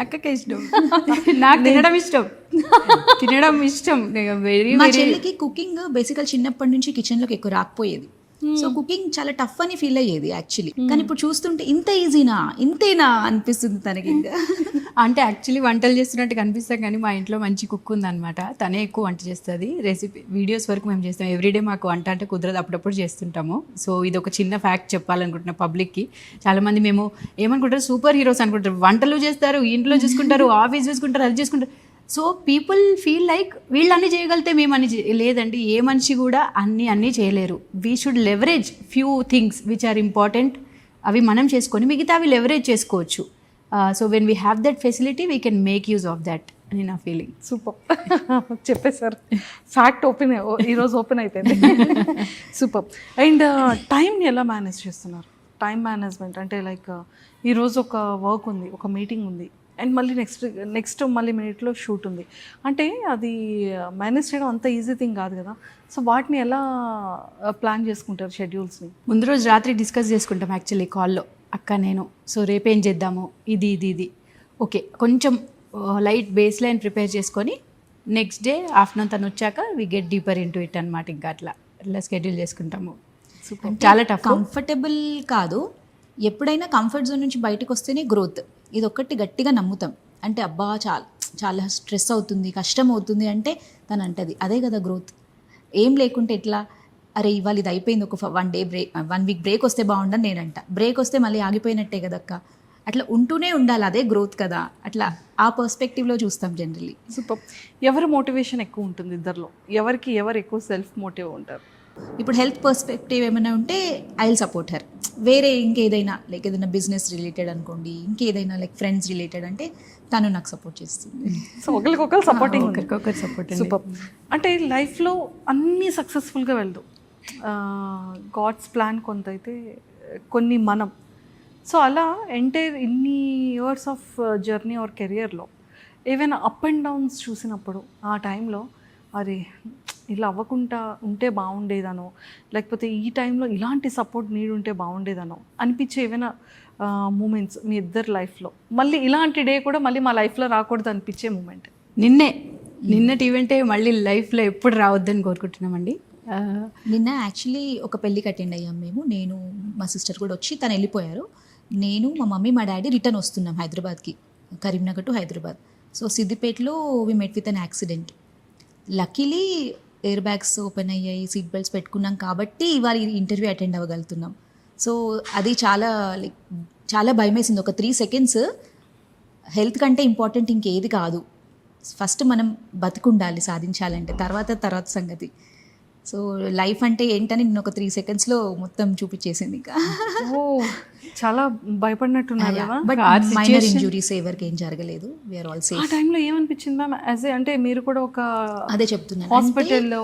అక్కకే ఇష్టం. నాకు తినడం ఇష్టం. మా చెల్లికి కుకింగ్ బేసికల్ చిన్నప్పటి నుంచి కిచెన్లోకి ఎక్కువ రాకపోయేది. సో కుకింగ్ చాలా టఫ్ అని ఫీల్ అయ్యేది యాక్చువల్లీ. కానీ ఇప్పుడు చూస్తుంటే ఇంతేనా అనిపిస్తుంది తనకి. ఇంకా అంటే యాక్చువల్లీ వంటలు చేస్తున్నట్టు కనిపిస్తాం కానీ మా ఇంట్లో మంచి కుక్ ఉందన్నమాట. తనే ఎక్కువ వంట చేస్తుంది. రెసిపీ వీడియోస్ వరకు మేము చేస్తాం. ఎవ్రీడే మాకు వంట అంటే కుదరదు, అప్పుడప్పుడు చేస్తుంటాము. సో ఇది ఒక చిన్న ఫ్యాక్ట్ చెప్పాలనుకుంటున్నా పబ్లిక్కి. చాలామంది మేము ఏమనుకుంటారు, సూపర్ హీరోస్ అనుకుంటారు, వంటలు చేస్తారు, ఇంట్లో చూసుకుంటారు, ఆఫీస్ చూసుకుంటారు, అది చూసుకుంటారు. సో పీపుల్ ఫీల్ లైక్ వీళ్ళు అన్నీ చేయగలితే మేము లేదండి, ఏ మనిషి కూడా అన్నీ చేయలేరు. We should leverage few things which are important, అవి మనం చేసుకొని మిగతా అవి లెవరేజ్ చేసుకోవచ్చు. So when we have that facility we can make use of that అని నా ఫీలింగ్. సూపర్ చెప్పేశారు. ఫ్యాక్ట్ ఈరోజు ఓపెన్ అయిపోయింది. సూపర్. అండ్ టైంని ఎలా మేనేజ్ చేస్తున్నారు? టైం మేనేజ్మెంట్ అంటే లైక్ ఈరోజు ఒక వర్క్ ఉంది, ఒక మీటింగ్ ఉంది, అండ్ మళ్ళీ నెక్స్ట్ మళ్ళీ మినిట్లో షూట్ ఉంది అంటే అది మేనేజ్ చేయడం అంత ఈజీ థింగ్ కాదు కదా. సో వాటిని ఎలా ప్లాన్ చేసుకుంటారు షెడ్యూల్స్ని? ముందు రోజు రాత్రి డిస్కస్ చేసుకుంటాం యాక్చువల్లీ కాల్లో, అక్క నేను సో రేపేం చేద్దాము, ఇది ఓకే, కొంచెం లైట్ బేస్ లైన్ ప్రిపేర్ చేసుకొని నెక్స్ట్ డే ఆఫ్టర్నూన్ తను వచ్చాక we get deeper into it అనమాట. ఇంకా అట్లా స్కెడ్యూల్ చేసుకుంటాము. చాలా టఫ్. కంఫర్టబుల్ కాదు, ఎప్పుడైనా కంఫర్ట్ జోన్ నుంచి బయటకు వస్తేనే గ్రోత్. ఇది ఒక్కటి గట్టిగా నమ్ముతాం. అంటే అబ్బా చాలా స్ట్రెస్ అవుతుంది, కష్టం అవుతుంది అంటే తను అంటది అదే కదా గ్రోత్. ఏం లేకుంటే ఎట్లా, అరే ఇవాళ ఇది అయిపోయింది, ఒక 1 వీక్ బ్రేక్ వస్తే బాగుండని నేనంట. బ్రేక్ వస్తే మళ్ళీ ఆగిపోయినట్టే కదక్క. అట్లా ఉంటూనే ఉండాలి, అదే గ్రోత్ కదా. అట్లా ఆ పర్స్పెక్టివ్లో చూస్తాం జనరలీ. సూపర్. ఎవరి మోటివేషన్ ఎక్కువ ఉంటుంది ఇద్దరిలో? ఎవరు ఎక్కువ సెల్ఫ్ మోటివ్ ఉంటారు? ఇప్పుడు హెల్త్ పర్స్పెక్టివ్ ఏమైనా ఉంటే ఐ విల్ సపోర్ట్ హర్. వేరే ఇంకేదైనా లైక్ ఏదైనా బిజినెస్ రిలేటెడ్ అనుకోండి, ఇంకేదైనా లైక్ ఫ్రెండ్స్ రిలేటెడ్ అంటే తను నాకు సపోర్ట్ చేస్తుంది. సో ఒకరికొకరు సపోర్టింగ్. ఒకరికొకరు సపోర్ట్. సూపర్. అంటే లైఫ్లో అన్నీ సక్సెస్ఫుల్గా వెళ్దాం, గాడ్స్ ప్లాన్ కొంత అయితే కొన్ని మనం. సో అలా ఎంటైర్ ఇన్ని ఇయర్స్ ఆఫ్ జర్నీ ఆర్ కెరియర్లో ఏవైనా అప్ అండ్ డౌన్స్ చూసినప్పుడు ఆ టైంలో అరే ఇలా అవ్వకుండా ఉంటే బాగుండేదనో, లేకపోతే ఈ టైంలో ఇలాంటి సపోర్ట్ నీడ్ ఉంటే బాగుండేదనో అనిపించే ఏమైనా మూమెంట్స్ మీ ఇద్దరు లైఫ్లో, మళ్ళీ ఇలాంటి డే కూడా మళ్ళీ మా లైఫ్లో రాకూడదు అనిపించే మూమెంట్? నిన్నటి ఈవెంటే మళ్ళీ లైఫ్లో ఎప్పుడు రావద్దని కోరుకుంటున్నామండి. నిన్న యాక్చువల్లీ ఒక పెళ్ళికి అటెండ్ అయ్యాం మేము. నేను మా సిస్టర్ కూడా వచ్చి తను వెళ్ళిపోయారు. నేను మా మమ్మీ మా డాడీ రిటర్న్ వస్తున్నాం హైదరాబాద్కి, కరీంనగర్ టు హైదరాబాద్. సో సిద్దిపేటలో we met with an accident. Luckily air bags open అయ్యాయి, సీట్ బెల్ట్స్ పెట్టుకున్నాం కాబట్టి ఇవాళ ఇంటర్వ్యూ అటెండ్ అవ్వగలుగుతున్నాం. సో అది చాలా భయం వేసింది. ఒక 3 seconds హెల్త్ కంటే ఇంపార్టెంట్ ఇంకేది కాదు. ఫస్ట్ మనం బతుకుండాలి సాధించాలంటే, తర్వాత సంగతి. సో లైఫ్ అంటే ఏంటని నేను ఒక 3 secondsలో మొత్తం చూపించేసింది. ఇంకా చాలా భయపడినట్టున్నారు కదా. బట్ మైనర్ ఇంజురీస్ ఎవరికి ఏం జరగలేదు. We are all safe. ఆ టైంలో ఏమనిపించింది మ్యామ్? అంటే మీరు కూడా ఒక అదే చెప్తున్నాను, హాస్పిటల్లో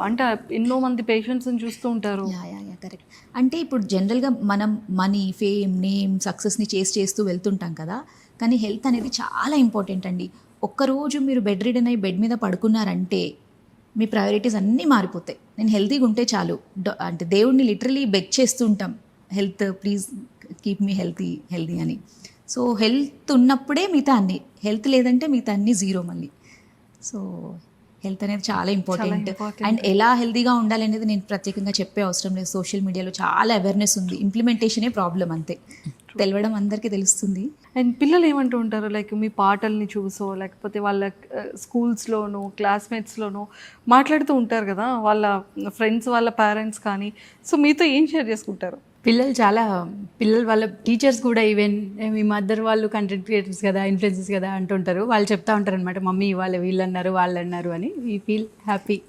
అంటే ఎన్నో మంది పేషెంట్స్ని చూస్తూ ఉంటారు. Yeah correct. అంటే ఇప్పుడు జనరల్గా మనం మనీ, ఫేమ్, నేమ్, సక్సెస్ని చేస్తూ వెళ్తుంటాం కదా. కానీ హెల్త్ అనేది చాలా ఇంపార్టెంట్ అండి. ఒక్కరోజు మీరు బెడ్ రిడన్ అయ్యి బెడ్ మీద పడుకున్నారంటే మీ ప్రయారిటీస్ అన్నీ మారిపోతాయి. నేను హెల్తీగా ఉంటే చాలు అంటే దేవుడిని లిటరలీ బెగ్ చేస్తుంటాం, health please keep me healthy అని. సో హెల్త్ ఉన్నప్పుడే మిగతా అన్నీ, హెల్త్ లేదంటే మిగతా అన్నీ జీరో మళ్ళీ. సో హెల్త్ అనేది చాలా ఇంపార్టెంట్. అండ్ ఎలా హెల్తీగా ఉండాలనేది నేను ప్రత్యేకంగా చెప్పే అవసరం లేదు. సోషల్ మీడియాలో చాలా అవేర్నెస్ ఉంది, ఇంప్లిమెంటేషనే ప్రాబ్లం అంతే. తెలవడం అందరికీ తెలుస్తుంది. అండ్ పిల్లలు ఏమంటూ ఉంటారు, లైక్ మీ పాటల్ని చూసో లేకపోతే వాళ్ళ స్కూల్స్లోనూ క్లాస్మేట్స్లోనూ మాట్లాడుతూ ఉంటారు కదా, వాళ్ళ ఫ్రెండ్స్ వాళ్ళ పేరెంట్స్ కానీ. సో మీతో ఏం షేర్ చేసుకుంటారు? పిల్లలు వాళ్ళ టీచర్స్ కూడా ఈవెన్ మీ మదర్ వాళ్ళు కంటెంట్ క్రియేటర్స్ కదా, ఇన్ఫ్లుయెన్సర్స్ కదా అంటుంటారు. వాళ్ళు చెప్తా ఉంటారు అనమాట, మమ్మీ వీళ్ళు అన్నారు వాళ్ళు అన్నారు అని. వీ ఫీల్ హ్యాపీ,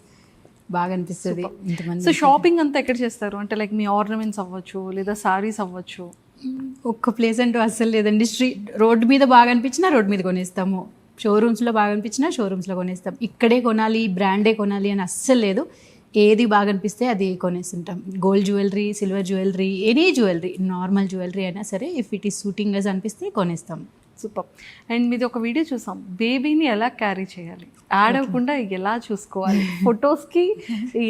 బాగా అనిపిస్తుంది. ఇంతమంది. సో షాపింగ్ అంతా ఎక్కడ చేస్తారు? అంటే లైక్ మీ ఆర్నమెంట్స్ అవ్వచ్చు లేదా సారీస్ అవ్వచ్చు. ఒక్క ప్లేస్ అంటూ అస్సలు లేదండి. రోడ్డు మీద బాగా అనిపించినా రోడ్డు మీద కొనేస్తాము, షోరూమ్స్లో బాగా అనిపించినా షోరూమ్స్లో కొనేస్తాం. ఇక్కడే కొనాలి, బ్రాండే కొనాలి అని అస్సలు లేదు. ఏది బాగా అనిపిస్తే అది కొనేస్తుంటాం. Gold jewellery, silver jewellery, any jewellery, normal jewellery అయినా సరే if it is suiting us అనిపిస్తే కొనేస్తాం. సూపర్. అండ్ మీది ఒక వీడియో చూసాం, బేబీని ఎలా క్యారీ చేయాలి, యాడ్ అవ్వకుండా ఎలా చూసుకోవాలి, ఫొటోస్కి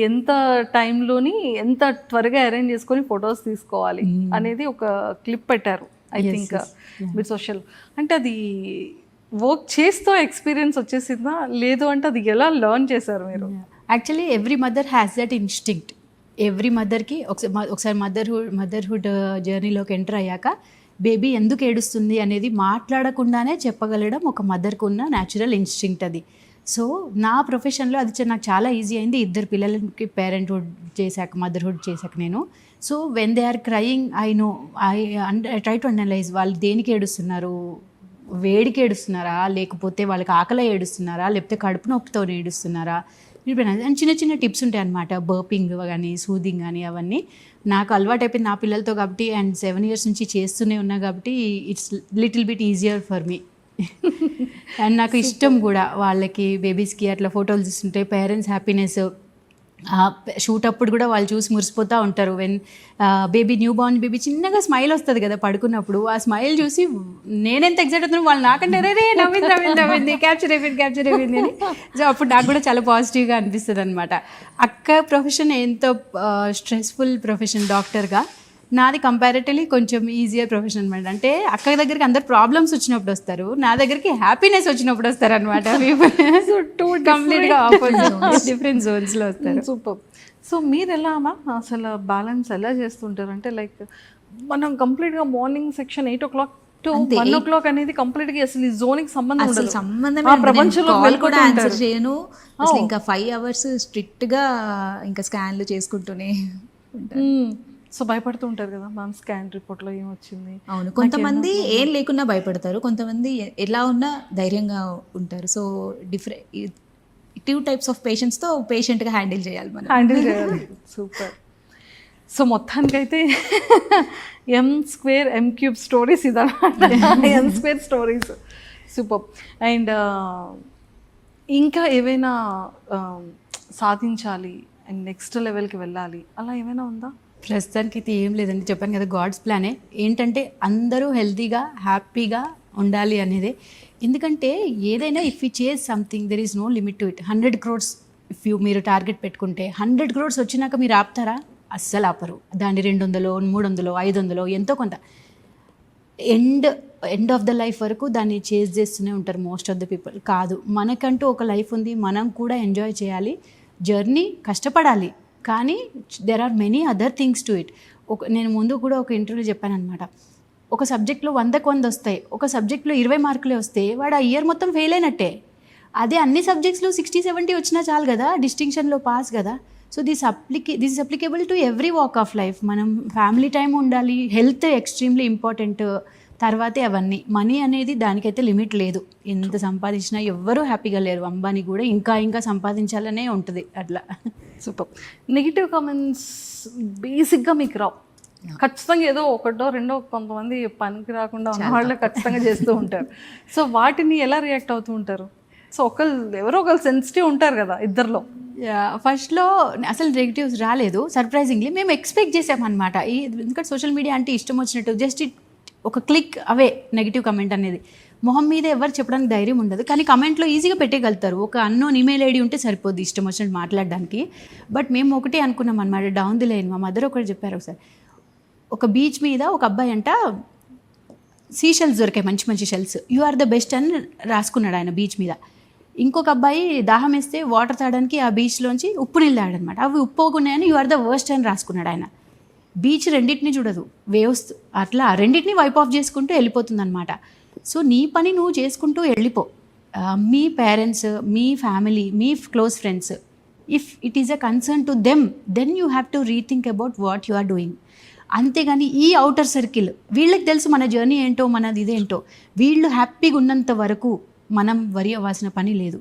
ఎంత టైంలోని ఎంత త్వరగా అరేంజ్ చేసుకొని ఫొటోస్ తీసుకోవాలి అనేది ఒక క్లిప్ పెట్టారు ఐ థింక్ మీరు సోషల్. అంటే అది వర్క్ చేస్తూ ఎక్స్పీరియన్స్ వచ్చేసిందా, లేదు అంటే అది ఎలా లెర్న్ చేశారు మీరు? Actually every mother has that instinct. Every మదర్కి ఒకసారి మదర్హుడ్ జర్నీలోకి ఎంటర్ అయ్యాక బేబీ ఎందుకు ఏడుస్తుంది అనేది మాట్లాడకుండానే చెప్పగలడం ఒక మదర్కు ఉన్న న్యాచురల్ ఇన్స్టింక్ట్ అది. సో నా ప్రొఫెషన్లో అది నాకు చాలా ఈజీ అయింది. 2 పిల్లలకి పేరెంట్హుడ్ చేశాక, మదర్హుడ్ చేశాక నేను. So when they are crying I try to analyse వాళ్ళు దేనికి ఏడుస్తున్నారు, వేడికి ఏడుస్తున్నారా, లేకపోతే వాళ్ళకి ఆకలి ఏడుస్తున్నారా, లేకపోతే కడుపు నొప్పితో ఏడుస్తున్నారా. అండ్ చిన్న టిప్స్ ఉంటాయి అన్నమాట, బర్పింగ్ కానీ సూదింగ్ కానీ. అవన్నీ నాకు అలవాటు అయిపోయింది నా పిల్లలతో కాబట్టి, అండ్ 7 years నుంచి చేస్తూనే ఉన్నా కాబట్టి it's little bit easier for me. And నాకు ఇష్టం కూడా వాళ్ళకి, బేబీస్కి అట్లా ఫోటోలు తీస్తుంటే పేరెంట్స్ హ్యాపీనెస్ షూట్ అప్పుడు కూడా వాళ్ళు చూసి మురిసిపోతూ ఉంటారు. When baby new born baby చిన్నగా స్మైల్ వస్తుంది కదా పడుకున్నప్పుడు, ఆ స్మైల్ చూసి నేనెంత ఎక్సైట్ అవుతున్నాను వాళ్ళు నాకంటే రే నవ్వింది క్యాప్చర్ అయిపోయింది అని. సో అప్పుడు నాకు కూడా చాలా పాజిటివ్గా అనిపిస్తుంది అనమాట. అక్క ప్రొఫెషన్ ఎంతో స్ట్రెస్ఫుల్ ప్రొఫెషన్ డాక్టర్గా, నాది కంపారిటివ్లీ కొంచెం ఈజియర్ ప్రొఫెషన్ అనమాట. అంటే అక్క దగ్గరికి అందరు ప్రాబ్లమ్స్ వచ్చినప్పుడు వస్తారు, నా దగ్గరికి హ్యాపీనెస్ వచ్చినప్పుడు వస్తారు అనమాట. కంప్లీట్గా ఆపోజిట్ డిఫరెంట్ జోన్స్లో వస్తారు. సూపర్. సో మీరు ఎలా అమ్మా అసలు బ్యాలెన్స్ ఎలా చేస్తుంటారు? అంటే లైక్ మనం కంప్లీట్గా morning section 8 o'clock to 1 o'clock అనేది కంప్లీట్గా అసలు ఈ జోన్కి సంబంధం అసలు ఉండదు. సంబంధమే ఆ ప్రపంచంలో కాల్ కూడా వెళ్ళిపోతూ ఆన్సర్ ఉంటారు. చేయను అసలు. ఇంకా 5 hours స్ట్రిక్ట్ గా ఇంకా స్కాన్లు చేసుకుంటూనే ఉంటారు. సో భయపడుతూ ఉంటారు కదా మ్యామ్, స్కాన్ రిపోర్ట్లో ఏమొచ్చింది. అవును, కొంతమంది ఏం లేకున్నా భయపడతారు, కొంతమంది ఎలా ఉన్నా ధైర్యంగా ఉంటారు. సో డిఫరెంట్ 2 types ఆఫ్ పేషెంట్స్తో పేషెంట్గా హ్యాండిల్ చేయాలి మనం. హ్యాండిల్ చేయాలి. సూపర్. సో మొత్తానికైతే M2M3 స్టోరీస్ ఇదన్నమాట. M2 stories super. అండ్ ఇంకా ఏవైనా సాధించాలి అండ్ నెక్స్ట్ లెవెల్కి వెళ్ళాలి అలా ఏమైనా ఉందా? ప్రస్తుతానికి అయితే ఏం లేదండి, చెప్పాను కదా గాడ్స్ ప్లానే. ఏంటంటే అందరూ హెల్తీగా హ్యాపీగా ఉండాలి అనేదే. ఎందుకంటే ఏదైనా if you chase something there is no limit to it. 100 crores if మీరు టార్గెట్ పెట్టుకుంటే 100 crores వచ్చినాక మీరు ఆపుతారా? అస్సలు ఆపరు. దాన్ని 200, 300, 500 ఎంతో కొంత ఎండ్ ఆఫ్ ద లైఫ్ వరకు దాన్ని చేజ్ చేస్తూనే ఉంటారు మోస్ట్ ఆఫ్ ద పీపుల్. కాదు, మనకంటూ ఒక లైఫ్ ఉంది, మనం కూడా ఎంజాయ్ చేయాలి, జర్నీ కష్టపడాలి, కానీ there are many other things to it. నేను ముందు కూడా ఒక ఇంటర్వ్యూ చెప్పాను అనమాట. ఒక సబ్జెక్ట్లో 100కు 100 వస్తాయి, ఒక సబ్జెక్ట్లో 20 మార్కులే వస్తే వాడు ఆ ఇయర్ మొత్తం ఫెయిల్ అయినట్టే. అదే అన్ని సబ్జెక్ట్స్లో 60-70 వచ్చినా చాలు కదా, డిస్టింక్షన్లో పాస్ కదా. So this is applicable to every walk of life. మనం ఫ్యామిలీ టైం ఉండాలి, హెల్త్ ఎక్స్ట్రీమ్లీ ఇంపార్టెంట్, తర్వాతే అవన్నీ. మనీ అనేది దానికైతే లిమిట్ లేదు, ఎంత సంపాదించినా ఎవ్వరూ హ్యాపీగా లేరు. అంబానీ కూడా ఇంకా సంపాదించాలనే ఉంటుంది అట్లా. సూపర్. నెగిటివ్ కామెంట్స్ బేసిక్గా మీకు రావు, ఖచ్చితంగా ఏదో ఒకటో రెండో కొంతమంది పనికి రాకుండా ఉన్న వాళ్ళు ఖచ్చితంగా చేస్తూ ఉంటారు. సో వాటిని ఎలా రియాక్ట్ అవుతూ ఉంటారు? సో ఎవరో ఒకరు సెన్సిటివ్ ఉంటారు కదా ఇద్దరిలో. ఫస్ట్లో అసలు నెగిటివ్స్ రాలేదు, సర్ప్రైజింగ్లీ మేము ఎక్స్పెక్ట్ చేసామన్నమాట. ఎందుకంటే సోషల్ మీడియా అంటే ఇష్టం వచ్చినట్టు జస్ట్ ఒక క్లిక్ అవే నెగిటివ్ కమెంట్ అనేది. మొహం మీద ఎవరు చెప్పడానికి ధైర్యం ఉండదు, కానీ కమెంట్లో ఈజీగా పెట్టగలుగుతారు. ఒక అన్నోన్ ఈమెయిల్ ఐడి ఉంటే సరిపోద్ది ఇష్టం వచ్చినట్టు మాట్లాడడానికి. బట్ మేము ఒకటే అనుకున్నాం అనమాట, డౌన్ ది లైన్. మా మదర్ ఒకటి చెప్పారు ఒకసారి, ఒక బీచ్ మీద ఒక అబ్బాయి అంట సీ షెల్స్ దొరికాయి, మంచి shells, you are the best అని రాసుకున్నాడు ఆయన బీచ్ మీద. ఇంకొక అబ్బాయి దాహం వేస్తే వాటర్ తాగడానికి ఆ బీచ్లోంచి ఉప్పు నీళ్ళు తాగడనమాట, అవి ఉప్పుకున్నాయని యు ఆర్ ద వర్స్ట్ అని రాసుకున్నాడు ఆయన. బీచ్ రెండింటిని చూడదు, వేవ్స్ అట్లా రెండింటిని వైప్ ఆఫ్ చేసుకుంటూ వెళ్ళిపోతుంది అనమాట. సో నీ పని నువ్వు చేసుకుంటూ వెళ్ళిపో. మీ పేరెంట్స్, మీ ఫ్యామిలీ, మీ close friends, if it is a concern to them, then you have to rethink about what you are doing. అంతేగాని ఈ అవుటర్ సర్కిల్ వీళ్ళకి తెలుసు మన జర్నీ ఏంటో, మనది ఇదేంటో. వీళ్ళు హ్యాపీగా ఉన్నంత వరకు మనం వరి అవ్వాల్సిన పని లేదు.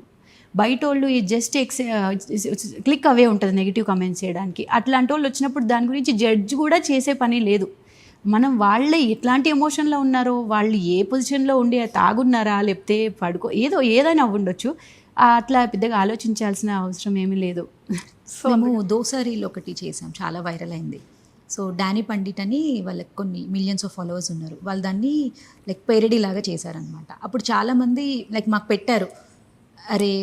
బయట వాళ్ళు ఈ జస్ట్ క్లిక్ అవే ఉంటుంది నెగిటివ్ కమెంట్స్ చేయడానికి. అట్లాంటి వాళ్ళు వచ్చినప్పుడు దాని గురించి జడ్జ్ కూడా చేసే పని లేదు. మనం వాళ్ళే ఎట్లాంటి ఎమోషన్లో ఉన్నారో, వాళ్ళు ఏ పొజిషన్లో ఉండి తాగున్నారా లేకపోతే ఏదైనా ఉండొచ్చు, అట్లా పెద్దగా ఆలోచించాల్సిన అవసరం ఏమీ లేదు. మేము దోసా రీల్ ఒకటి చేసాం, చాలా వైరల్ అయింది. సో డానీ పండిట్ అని వాళ్ళకి కొన్ని మిలియన్స్ ఆఫ్ ఫాలోవర్స్ ఉన్నారు, వాళ్ళు దాన్ని లైక్ పేరడీ లాగా చేశారనమాట. అప్పుడు చాలామంది లైక్ మాకు పెట్టారు, అరే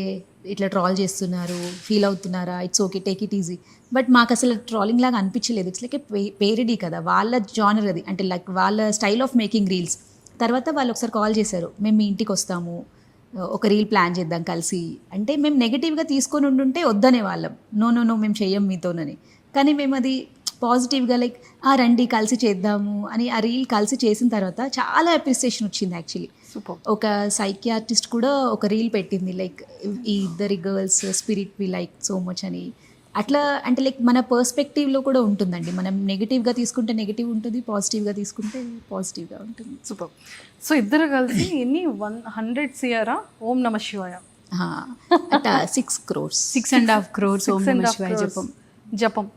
ఇట్లా ట్రాల్ చేస్తున్నారు, ఫీల్ అవుతున్నారా, it's okay, take it easy. But మాకు అసలు ట్రాలింగ్ లాగా అనిపించలేదు. ఇట్స్ లైక్ పేరడీ కదా, వాళ్ళ జానర్ అది, అంటే లైక్ వాళ్ళ స్టైల్ ఆఫ్ మేకింగ్ రీల్స్. తర్వాత వాళ్ళు ఒకసారి కాల్ చేశారు, మేము మీ ఇంటికి వస్తాము, ఒక రీల్ ప్లాన్ చేద్దాం కలిసి అంటే. మేము నెగిటివ్గా తీసుకొని ఉండుంటే వద్దనే వాళ్ళం, నో మేము చెయ్యం మీతోనని. కానీ మేము అది పాజిటివ్గా లైక్ రండి కలిసి చేద్దాము అని ఆ రీల్ కలిసి చేసిన తర్వాత చాలా అప్రిసియేషన్ వచ్చింది యాక్చువల్లీ. ఒక సైకియాట్రిస్ట్ కూడా ఒక రీల్ పెట్టింది, లైక్ ఈ ఇద్దరి girls spirit we like so much అని. అట్లా అంటే లైక్ మన పర్స్పెక్టివ్లో కూడా ఉంటుందండి. మనం నెగిటివ్గా తీసుకుంటే నెగిటివ్ ఉంటుంది, పాజిటివ్గా తీసుకుంటే పాజిటివ్గా ఉంటుంది. సూపర్. సో ఇద్దరు కలిసి ఎన్ని 100 CR ఓం నమ శివాయ అట 6 crores 6.5 crores ఓం నమ శివాయ జపం.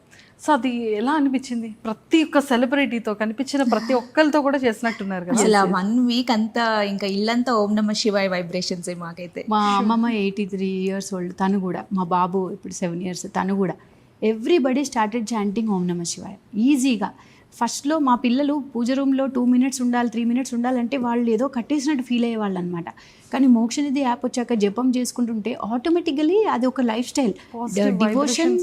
సో అది ఎలా అనిపించింది? ప్రతి ఒక్క సెలబ్రిటీతో కనిపించిన ప్రతి ఒక్కరితో కూడా చేసినట్టున్నారు కదా. అసలు 1 week అంతా ఇంకా ఇల్లంతా ఓం నమ శివాయ వైబ్రేషన్స్ మాకైతే. మా అమ్మమ్మ 83 years old, తను కూడా, మా బాబు ఇప్పుడు 7 years, తను కూడా ఎవ్రీబడి స్టార్టెడ్ చాంటింగ్ ఓం నమ శివాయ ఈజీగా. ఫస్ట్లో మా పిల్లలు పూజ రూమ్లో 2 minutes ఉండాలి, 3 minutes ఉండాలంటే వాళ్ళు ఏదో కట్టేసినట్టు ఫీల్ అయ్యేవాళ్ళు అనమాట. కానీ మోక్షనిధి యాప్ వచ్చాక జపం చేసుకుంటుంటే ఆటోమేటికలీ అది ఒక లైఫ్ స్టైల్, డివోషన్.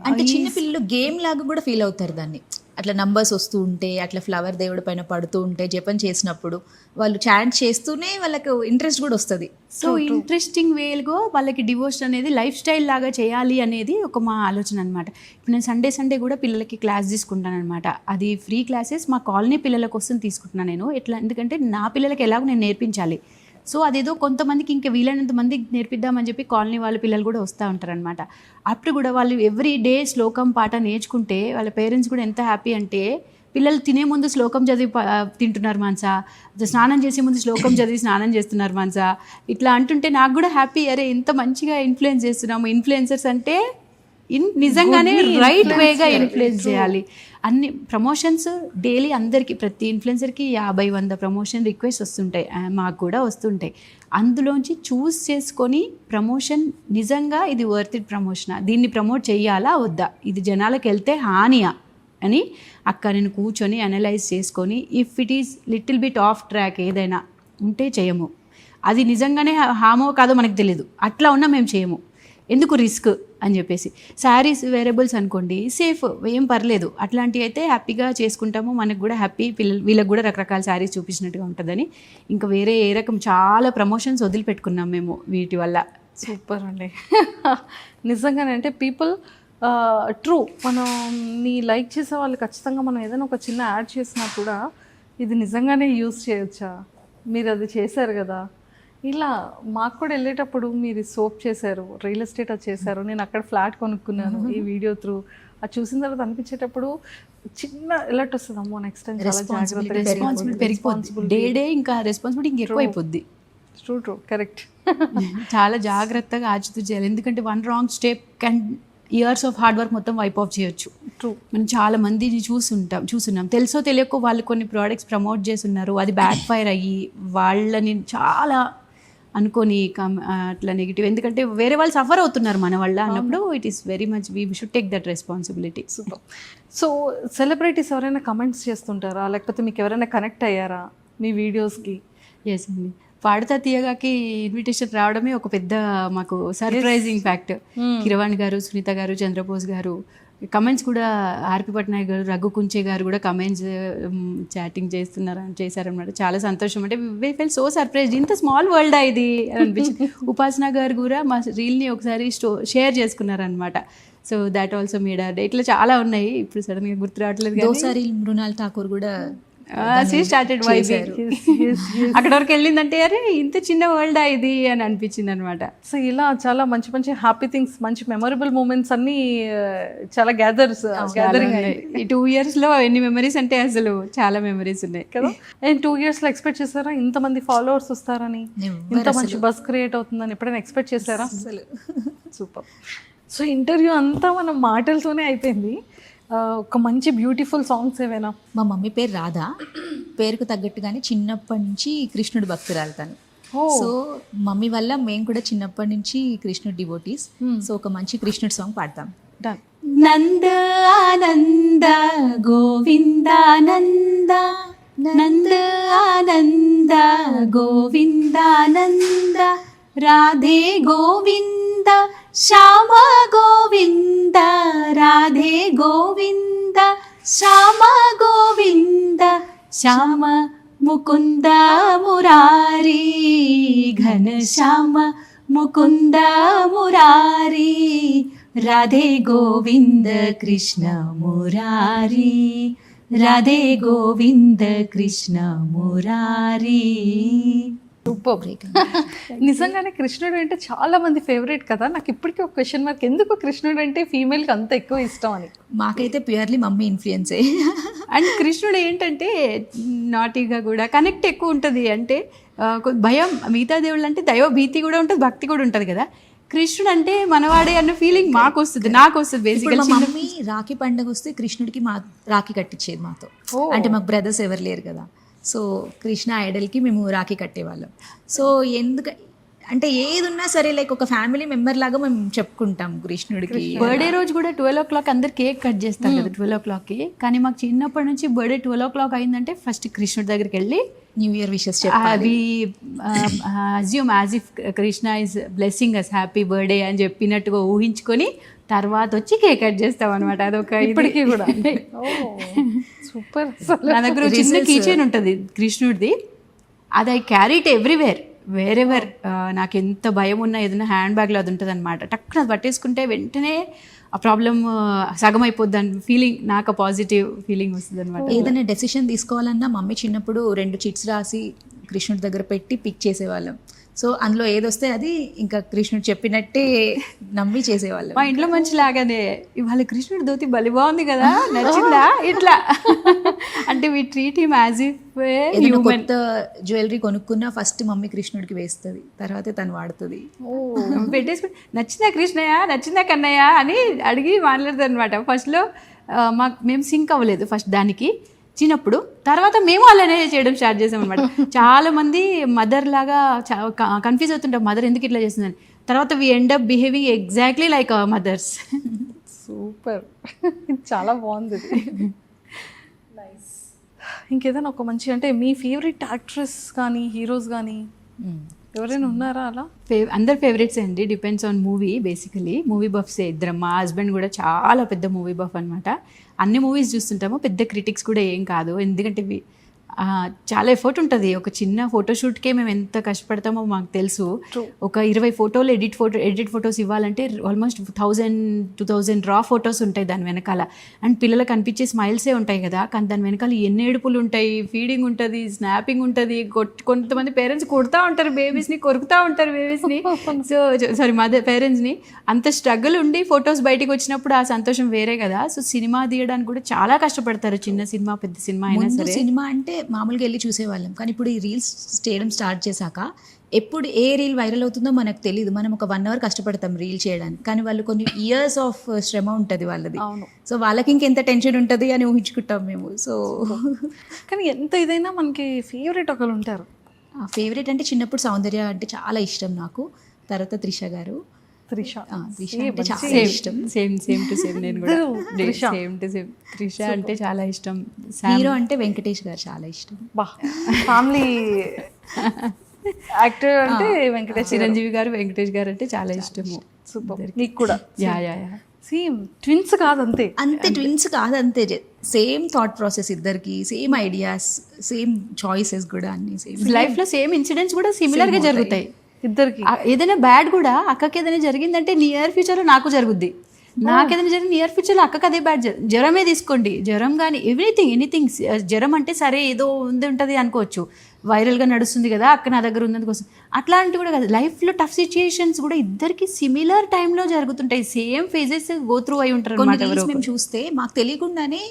అంటే చిన్న పిల్లలు గేమ్ లాగా కూడా ఫీల్ అవుతారు దాన్ని. అట్లా నంబర్స్ వస్తూ ఉంటే, అట్లా ఫ్లవర్ దేవుడి పైన పడుతూ ఉంటే, జపం చేసినప్పుడు వాళ్ళు చాంట్ చేస్తూనే వాళ్ళకు ఇంట్రెస్ట్ కూడా వస్తుంది. సో ఇంట్రెస్టింగ్ వేలుగా వాళ్ళకి డివోషన్ అనేది లైఫ్ స్టైల్ లాగా చేయాలి అనేది ఒక మా ఆలోచన అనమాట. ఇప్పుడు నేను సండే కూడా పిల్లలకి క్లాస్ తీసుకుంటాను అనమాట. అది ఫ్రీ క్లాసెస్ మా కాలనీ పిల్లల కోసం తీసుకుంటున్నాను నేను. ఎట్లా, ఎందుకంటే నా పిల్లలకి ఎలాగో నేను నేర్పించాలి. సో అదేదో కొంతమందికి ఇంకా వీలైనంత మందికి నేర్పిద్దామని చెప్పి కాలనీ వాళ్ళ పిల్లలు కూడా వస్తూ ఉంటారనమాట. అప్పుడు కూడా వాళ్ళు ఎవ్రీ డే శ్లోకం పాట నేర్చుకుంటే వాళ్ళ పేరెంట్స్ కూడా ఎంత హ్యాపీ అంటే, పిల్లలు తినే ముందు శ్లోకం చదివి తింటున్నారు మాన్సా, స్నానం చేసే ముందు శ్లోకం చదివి స్నానం చేస్తున్నారు మాన్సా, ఇట్లా అంటుంటే నాకు కూడా హ్యాపీ. అరే ఎంత మంచిగా ఇన్ఫ్లుయెన్స్ చేస్తున్నాము. ఇన్ఫ్లుయెన్సర్స్ అంటే నిజంగానే రైట్ వేగా ఇన్ఫ్లుయెన్స్ చేయాలి. అన్ని ప్రమోషన్స్ డైలీ అందరికీ, ప్రతి ఇన్ఫ్లుయెన్సర్కి 50-100 ప్రమోషన్ రిక్వెస్ట్ వస్తుంటాయి, మాకు కూడా వస్తుంటాయి. అందులోంచి చూస్ చేసుకొని ప్రమోషన్ నిజంగా ఇది వర్త్ ఇట్ ప్రమోషనా, దీన్ని ప్రమోట్ చేయాలా వద్దా, ఇది జనాలకు వెళ్తే హానియా అని అక్కడ నేను కూర్చొని అనలైజ్ చేసుకొని, if it is little bit of track ఏదైనా ఉంటే చేయము. అది నిజంగానే హామో కాదో మనకు తెలీదు, అట్లా ఉన్నా మేము చేయము, ఎందుకు రిస్క్ అని చెప్పేసి. శారీస్ వేరియబుల్స్ అనుకోండి, సేఫ్, ఏం పర్లేదు, అట్లాంటివి అయితే హ్యాపీగా చేసుకుంటాము. మనకు కూడా హ్యాపీ, వీళ్ళకి కూడా రకరకాల శారీస్ చూపించినట్టుగా ఉంటుందని ఇంకా వేరే ఏ రకం చాలా ప్రమోషన్స్ వదిలిపెట్టుకున్నాం మేము వీటి వల్ల. సూపర్ అండి. నిజంగానే అంటే పీపుల్ ట్రూ, మనం నీ లైక్ చేసే వాళ్ళు ఖచ్చితంగా మనం ఏదైనా ఒక చిన్న యాడ్ చేసినా కూడా ఇది నిజంగానే యూజ్ చేయొచ్చా, మీరు అది చేశారు కదా. ఇలా మాకు కూడా వెళ్ళేటప్పుడు మీరు సోప్ చేశారు, రియల్ ఎస్టేట్ అది చేశారు, నేను అక్కడ ఫ్లాట్ కొనుక్కున్నాను ఈ వీడియో త్రూ. అది చూసిన తర్వాత అనిపించేటప్పుడు చిన్న ఎలర్ట్ వస్తుంది, అమ్మో నెక్స్ట్ టైం చాలా జాగ్రత్తగా, రెస్పాన్సిబిలిటీ పెరిగిపోతుంది, డే ఇంకా రెస్పాన్సిబిలిటీ ఇంకెక్కువ అయిపోద్ది. True correct. చాలా జాగ్రత్తగా ఆచితూ చేయాలి, ఎందుకంటే 1 wrong step can years of hard work మొత్తం వైప్ ఆఫ్ చేయొచ్చు. ట్రూ. మనం చాలా మందిని చూస్తున్నాం, తెలుసో తెలియకో వాళ్ళు కొన్ని ప్రోడక్ట్స్ ప్రమోట్ చేస్తున్నారు, అది బ్యాక్ ఫైర్ అయ్యి వాళ్ళని చాలా అనుకొని అట్లా నెగిటివ్, ఎందుకంటే వేరే వాళ్ళు సఫర్ అవుతున్నారు మన వల్ల అన్నప్పుడు it is very much we should take that responsibility. Super. So celebrities ఎవరైనా కమెంట్స్ చేస్తుంటారా, లేకపోతే మీకు ఎవరైనా కనెక్ట్ అయ్యారా మీ వీడియోస్కి? ఎస్ అండి, పాడుతా తీయగాకి ఇన్విటేషన్ రావడమే ఒక పెద్ద మాకు సర్ప్రైజింగ్ ఫ్యాక్ట్. కిరవాణి గారు, సునీత గారు, చంద్రబోస్ గారు కమెంట్స్ కూడా, ఆర్పి పట్నాయక్ గారు, రఘు కుంచే గారు కూడా కమెంట్స్ చాటింగ్ చేశారనమాట. చాలా సంతోషం. అంటే వి ఫెల్ సో సర్ప్రైజ్డ్, ఇంత స్మాల్ వరల్డ్ ఇది అని అనిపించింది. ఉపాసన గారు కూడా మా రీల్ని ఒకసారి షేర్ చేసుకున్నారనమాట. So that also made our day. ఇట్లా చాలా ఉన్నాయి, ఇప్పుడు సడన్గా గుర్తు రావట్లేదు. ఒకసారి మృణాల్ ఠాకూర్ కూడా స్టార్టెడ్ అక్కడ వరకు వెళ్ళిందంటే అరే ఇంత చిన్న వరల్డ్ ఇది అని అనిపించింది అనమాట. సో ఇలా చాలా మంచి మంచి హ్యాపీ థింగ్స్, మంచి మెమొరబుల్ మూమెంట్స్ అన్నీ చాలా గ్యాదరింగ్ ఈ 2 yearsలో ఎన్ని మెమరీస్ అంటే అసలు చాలా మెమరీస్ ఉన్నాయి కదా. అండ్ 2 yearsలో ఎక్స్పెక్ట్ చేశారా ఇంతమంది ఫాలోవర్స్ వస్తారని, ఇంత మంచి బస్ క్రియేట్ అవుతుందని ఎప్పుడైనా ఎక్స్పెక్ట్ చేశారా? సూపర్. సో ఇంటర్వ్యూ అంతా మనం మాటలతోనే అయిపోయింది. ఒక మంచి బ్యూటిఫుల్ సాంగ్స్ ఏవైనా? మా మమ్మీ పేరు రాధా, పేరుకు తగ్గట్టుగానే చిన్నప్పటి నుంచి కృష్ణుడు భక్తురాలు తను. సో మమ్మీ వల్ల మేము కూడా చిన్నప్పటి నుంచి కృష్ణుడు డివోటీస్. సో ఒక మంచి కృష్ణుడు సాంగ్ పాడతాం. డన్. నంద ఆనంద గోవిందానంద, నంద ఆనంద గోవిందానంద, రాధే గోవింద శ్యామ గోవింద, రాధే గోవింద శ్యామ గోవింద, శ్యామ ముకుంద మురారి, ఘన శ్యామ ముకుంద మురారి, రాధే గోవింద కృష్ణ మురారి, రాధే గోవింద కృష్ణ మురారి. నిజంగానే కృష్ణుడు అంటే చాలా మంది ఫేవరెట్ కదా. నాకు ఇప్పటికీ ఒక క్వశ్చన్ మార్క్, ఎందుకు కృష్ణుడు అంటే ఫీమేల్కి అంత ఎక్కువ ఇష్టం అని? మాకైతే ప్యూర్లీ మమ్మీ ఇన్ఫ్లుయెన్సే. అండ్ కృష్ణుడు ఏంటంటే నాటీగా కూడా కనెక్ట్ ఎక్కువ ఉంటుంది. అంటే భయం, మిగతా దేవుళ్ళు అంటే దైవ భీతి కూడా ఉంటుంది, భక్తి కూడా ఉంటుంది కదా. కృష్ణుడు అంటే మనవాడే అన్న ఫీలింగ్ మాకు వస్తుంది, నాకు వస్తుంది. బేసిక్గా మమ్మీ రాఖీ పండుగ వస్తే కృష్ణుడికి మా రాఖీ కట్టించేది మాతో. అంటే మాకు బ్రదర్స్ ఎవరు లేరు కదా. సో కృష్ణ ఐడల్కి మేము రాఖీ కట్టేవాళ్ళం. సో అంటే ఏది ఉన్నా సరే లైక్ ఒక ఫ్యామిలీ మెంబర్ లాగా మేము చెప్పుకుంటాం కృష్ణుడికి. బర్త్డే రోజు కూడా 12 o'clock అందరు కేక్ కట్ చేస్తారు కదా 12 o'clockకి. కానీ మాకు చిన్నప్పటి నుంచి బర్త్డే 12 o'clock అయిందంటే ఫస్ట్ కృష్ణుడి దగ్గరికి వెళ్ళి న్యూ ఇయర్ విషెస్ చెప్పాలి. అవి assume as if Krishna is blessing us happy birthday అని చెప్పినట్టుగా ఊహించుకొని తర్వాత వచ్చి కేక్ కట్ చేస్తాం అనమాట. అదొక ఇప్పటికీ కూడా సూపర్. నా దగ్గర ఒక చిన్న కీచైన్ ఉంటుంది కృష్ణుడిది, అది ఐ క్యారీట్ ఎవ్రీవేర్ వేరెవర్. నాకు ఎంత భయం ఉన్నా ఏదైనా హ్యాండ్ బ్యాగ్లో అది ఉంటుంది అనమాట. టక్కున అది పట్టేసుకుంటే వెంటనే ఆ ప్రాబ్లం సగం అయిపోద్ది అని ఫీలింగ్, నాకు పాజిటివ్ ఫీలింగ్ వస్తుంది అనమాట. ఏదైనా డెసిషన్ తీసుకోవాలన్నా మమ్మీ చిన్నప్పుడు 2 చిట్స్ రాసి కృష్ణుడి దగ్గర పెట్టి పిక్ చేసేవాళ్ళం. సో అందులో ఏదొస్తే అది ఇంకా కృష్ణుడు చెప్పినట్టే నమ్మి చేసేవాళ్ళం. మా ఇంట్లో మంచి లాగానే ఇవాళ కృష్ణుడి ధోతి బలి బాగుంది కదా, నచ్చిందా, ఇట్లా అంటే we treat him as if ఏదైనా కొత్త జ్యువెలరీ కొనుక్కున్నా ఫస్ట్ మమ్మీ కృష్ణుడికి వేస్తుంది, తర్వాత తను వాడుతుంది. పెట్టేసుకుని నచ్చిందా కృష్ణయ్య, నచ్చిందా కన్నయ్య అని అడిగి మాట్లాడుతుంది అనమాట. ఫస్ట్లో మేము సింక్ అవ్వలేదు ఫస్ట్ దానికి చిన్నప్పుడు, తర్వాత మేము అలానే చేయడం స్టార్ట్ చేసాం అనమాట. చాలా మంది మదర్ లాగా కన్ఫ్యూజ్ అవుతుంటాం, మదర్ ఎందుకు ఇట్లా చేస్తుందని. తర్వాత we end up behaving exactly like our mothers. Super, చాలా బాగుంది. ఇంకేదైనా ఒక మంచి అంటే మీ ఫేవరెట్ యాక్ట్రెస్ కానీ హీరోస్ కానీ ఎవరైనా ఉన్నారా అలా? అందరు ఫేవరెట్స్ అండి, depends on movie. Basically movie బఫ్సే ఇద్దరం. మా హస్బెండ్ కూడా చాలా పెద్ద మూవీ బఫ్ అనమాట. అన్ని మూవీస్ చూస్తుంటాము, పెద్ద క్రిటిక్స్ కూడా ఏం కాదు. ఎందుకంటే చాలా ఎఫర్ట్ ఉంటుంది. ఒక చిన్న ఫోటోషూట్కే మేము ఎంత కష్టపడతామో మాకు తెలుసు. ఒక 20 ఫోటోలు ఎడిట్ ఫొటోస్ ఇవ్వాలంటే ఆల్మోస్ట్ 1000-2000 రా ఫొటోస్ ఉంటాయి దాని వెనకాల. అండ్ పిల్లలకు కనిపించే స్మైల్సే ఉంటాయి కదా, కానీ దాని వెనకాల ఎన్ని ఏడుపులు ఉంటాయి, ఫీడింగ్ ఉంటుంది, స్నాపింగ్ ఉంటుంది. కొంతమంది పేరెంట్స్ కొడుతూ ఉంటారు బేబీస్ని, కొరుకుతూ ఉంటారు బేబీస్ని. పేరెంట్స్ని. అంత స్ట్రగుల్ ఉండి ఫొటోస్ బయటికి వచ్చినప్పుడు ఆ సంతోషం వేరే కదా. సో సినిమా తీయడానికి కూడా చాలా కష్టపడతారు, చిన్న సినిమా పెద్ద సినిమా అయినా సరే. సినిమా అంటే మామూలుగా వెళ్ళి చూసేవాళ్ళం, కానీ ఇప్పుడు ఈ రీల్స్ చేయడం స్టార్ట్ చేశాక ఎప్పుడు ఏ రీల్ వైరల్ అవుతుందో మనకు తెలియదు. మనం ఒక 1 hour కష్టపడతాం రీల్ చేయడానికి, కానీ వాళ్ళు కొన్ని ఇయర్స్ ఆఫ్ శ్రమ ఉంటుంది వాళ్ళది. సో వాళ్ళకి ఇంకెంత టెన్షన్ ఉంటుంది అని ఊహించుకుంటాం మేము. సో కానీ ఎంత ఇదైనా మనకి ఫేవరెట్ ఒకరు ఉంటారు. ఫేవరెట్ అంటే చిన్నప్పుడు సౌందర్య అంటే చాలా ఇష్టం నాకు. తర్వాత త్రిష గారు. త్రిష అంటే చాలా ఇష్టం. సేమ్ టు సేమ్ నేను కూడా సేమ్ టు సేమ్. త్రిష అంటే చాలా ఇష్టం. హీరో అంటే వెంకటేష్ గారు చాలా ఇష్టం. ఫ్యామిలీ యాక్టర్ అంటే వెంకటేష్, చిరంజీవి గారు, వెంకటేష్ గారు అంటే చాలా ఇష్టము. సూపర్. నీకు కూడా? యా సేమ్ ట్విన్స్ కాదంతే. ట్విన్స్ కాదంతే, సేమ్ థాట్ ప్రాసెస్ ఇద్దరికి, సేమ్ ఐడియాస్, సేమ్ చాయిసెస్ కూడా అన్ని సేమ్. లైఫ్లో సేమ్ ఇన్సిడెంట్స్ కూడా సిమిలర్ గా జరుగుతాయి ఇద్దరికి. ఏదైనా బ్యాడ్ కూడా అక్కకి ఏదైనా జరిగిందంటే నియర్ ఫ్యూచర్లో నాకు జరుగుద్ది, నాకు ఏదైనా జరిగింది నియర్ ఫ్యూచర్లో అక్కకి అదే బ్యాడ్. జ్వరమే తీసుకోండి, జ్వరం కానీ ఎనీథింగ్. జ్వరం అంటే సరే ఏదో ఉంటుంది అనుకోవచ్చు, వైరల్గా నడుస్తుంది కదా అక్క నా దగ్గర ఉన్నది కోసం, అట్లాంటివి కూడా కాదు. లైఫ్లో టఫ్ సిచ్యుయేషన్స్ కూడా ఇద్దరికి సిమిలర్ టైంలో జరుగుతుంటాయి, సేమ్ ఫేజెస్ గో త్రూ అయి ఉంటారు అన్నమాట. మేము చూస్తే మాకు తెలియకుండానే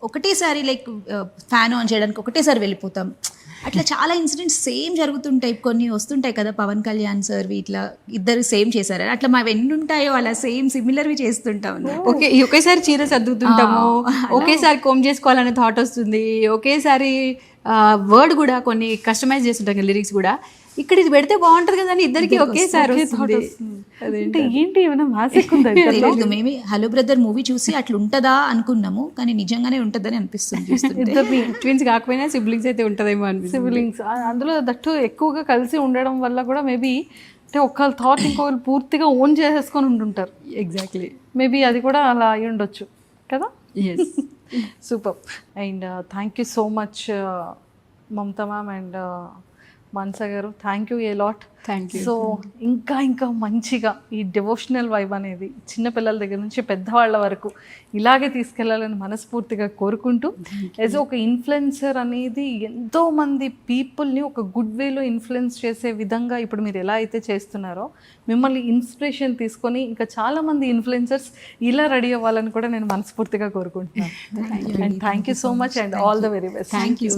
ఒకటేసారి లైక్ ఫ్యాన్ ఆన్ చేయడానికి ఒకటేసారి వెళ్ళిపోతాం. అట్లా చాలా ఇన్సిడెంట్స్ సేమ్ జరుగుతుంటాయి. కొన్ని వస్తుంటాయి కదా, పవన్ కళ్యాణ్ సార్ ఇట్లా ఇద్దరు సేమ్ చేశారు, అట్లా మా ఎన్ని ఉంటాయో అలా సేమ్ సిమిలర్వి చేస్తుంటాం. ఒకేసారి చీర సర్దుతుంటాము, ఒకేసారి కోమ్ చేసుకోవాలనే థాట్ వస్తుంది, ఒకేసారి వర్డ్ కూడా కొన్ని కస్టమైజ్ చేస్తుంటాం కదా లిరిక్స్ కూడా. ఇక్కడ ఇది పెడితే బాగుంటది కదా అని ఇద్దరికి ఒకేసారి ఏంటి ఏమైనా మ్యాజిక్ ఉందా? తెలియదు, మేమే హలో బ్రదర్ మూవీ చూసి అట్లా ఉంటుందా అనుకున్నాము, కానీ నిజంగానే ఉంటుందని అనిపిస్తుంది. ట్విన్స్ కాకపోయినా సిబ్లింగ్స్ అయితే ఉంటుందేమో అనిపిస్తుంది. సిబ్లింగ్స్ అందులో దట్టు ఎక్కువగా కలిసి ఉండడం వల్ల కూడా మేబీ అంటే ఒకళ్ళ థాట్ ఇంకొకరు పూర్తిగా ఓన్ చేసేసుకొని ఉంటుంటారు. ఎగ్జాక్ట్లీ, మేబీ అది కూడా అలా అయి ఉండొచ్చు కదా. Yes, super. And thank you so much Mamata ma'am and Manasa గారు, thank you a lot. Thank you. So ఇంకా మంచిగా ఈ డివోషనల్ వైబ్ అనేది చిన్నపిల్లల దగ్గర నుంచి పెద్దవాళ్ళ వరకు ఇలాగే తీసుకెళ్లాలని మనస్ఫూర్తిగా కోరుకుంటూ, యాజ్ ఒక ఇన్ఫ్లుయెన్సర్ అనేది ఎంతో మంది పీపుల్ని ఒక గుడ్ వేలో ఇన్ఫ్లుయెన్స్ చేసే విధంగా ఇప్పుడు మీరు ఎలా అయితే చేస్తున్నారో, మిమ్మల్ని ఇన్స్పిరేషన్ తీసుకొని ఇంకా చాలా మంది ఇన్ఫ్లుయెన్సర్స్ ఇలా రెడీ అవ్వాలని కూడా నేను మనస్ఫూర్తిగా కోరుకుంటున్నాను. And thank you so much and all the very best. Thank you.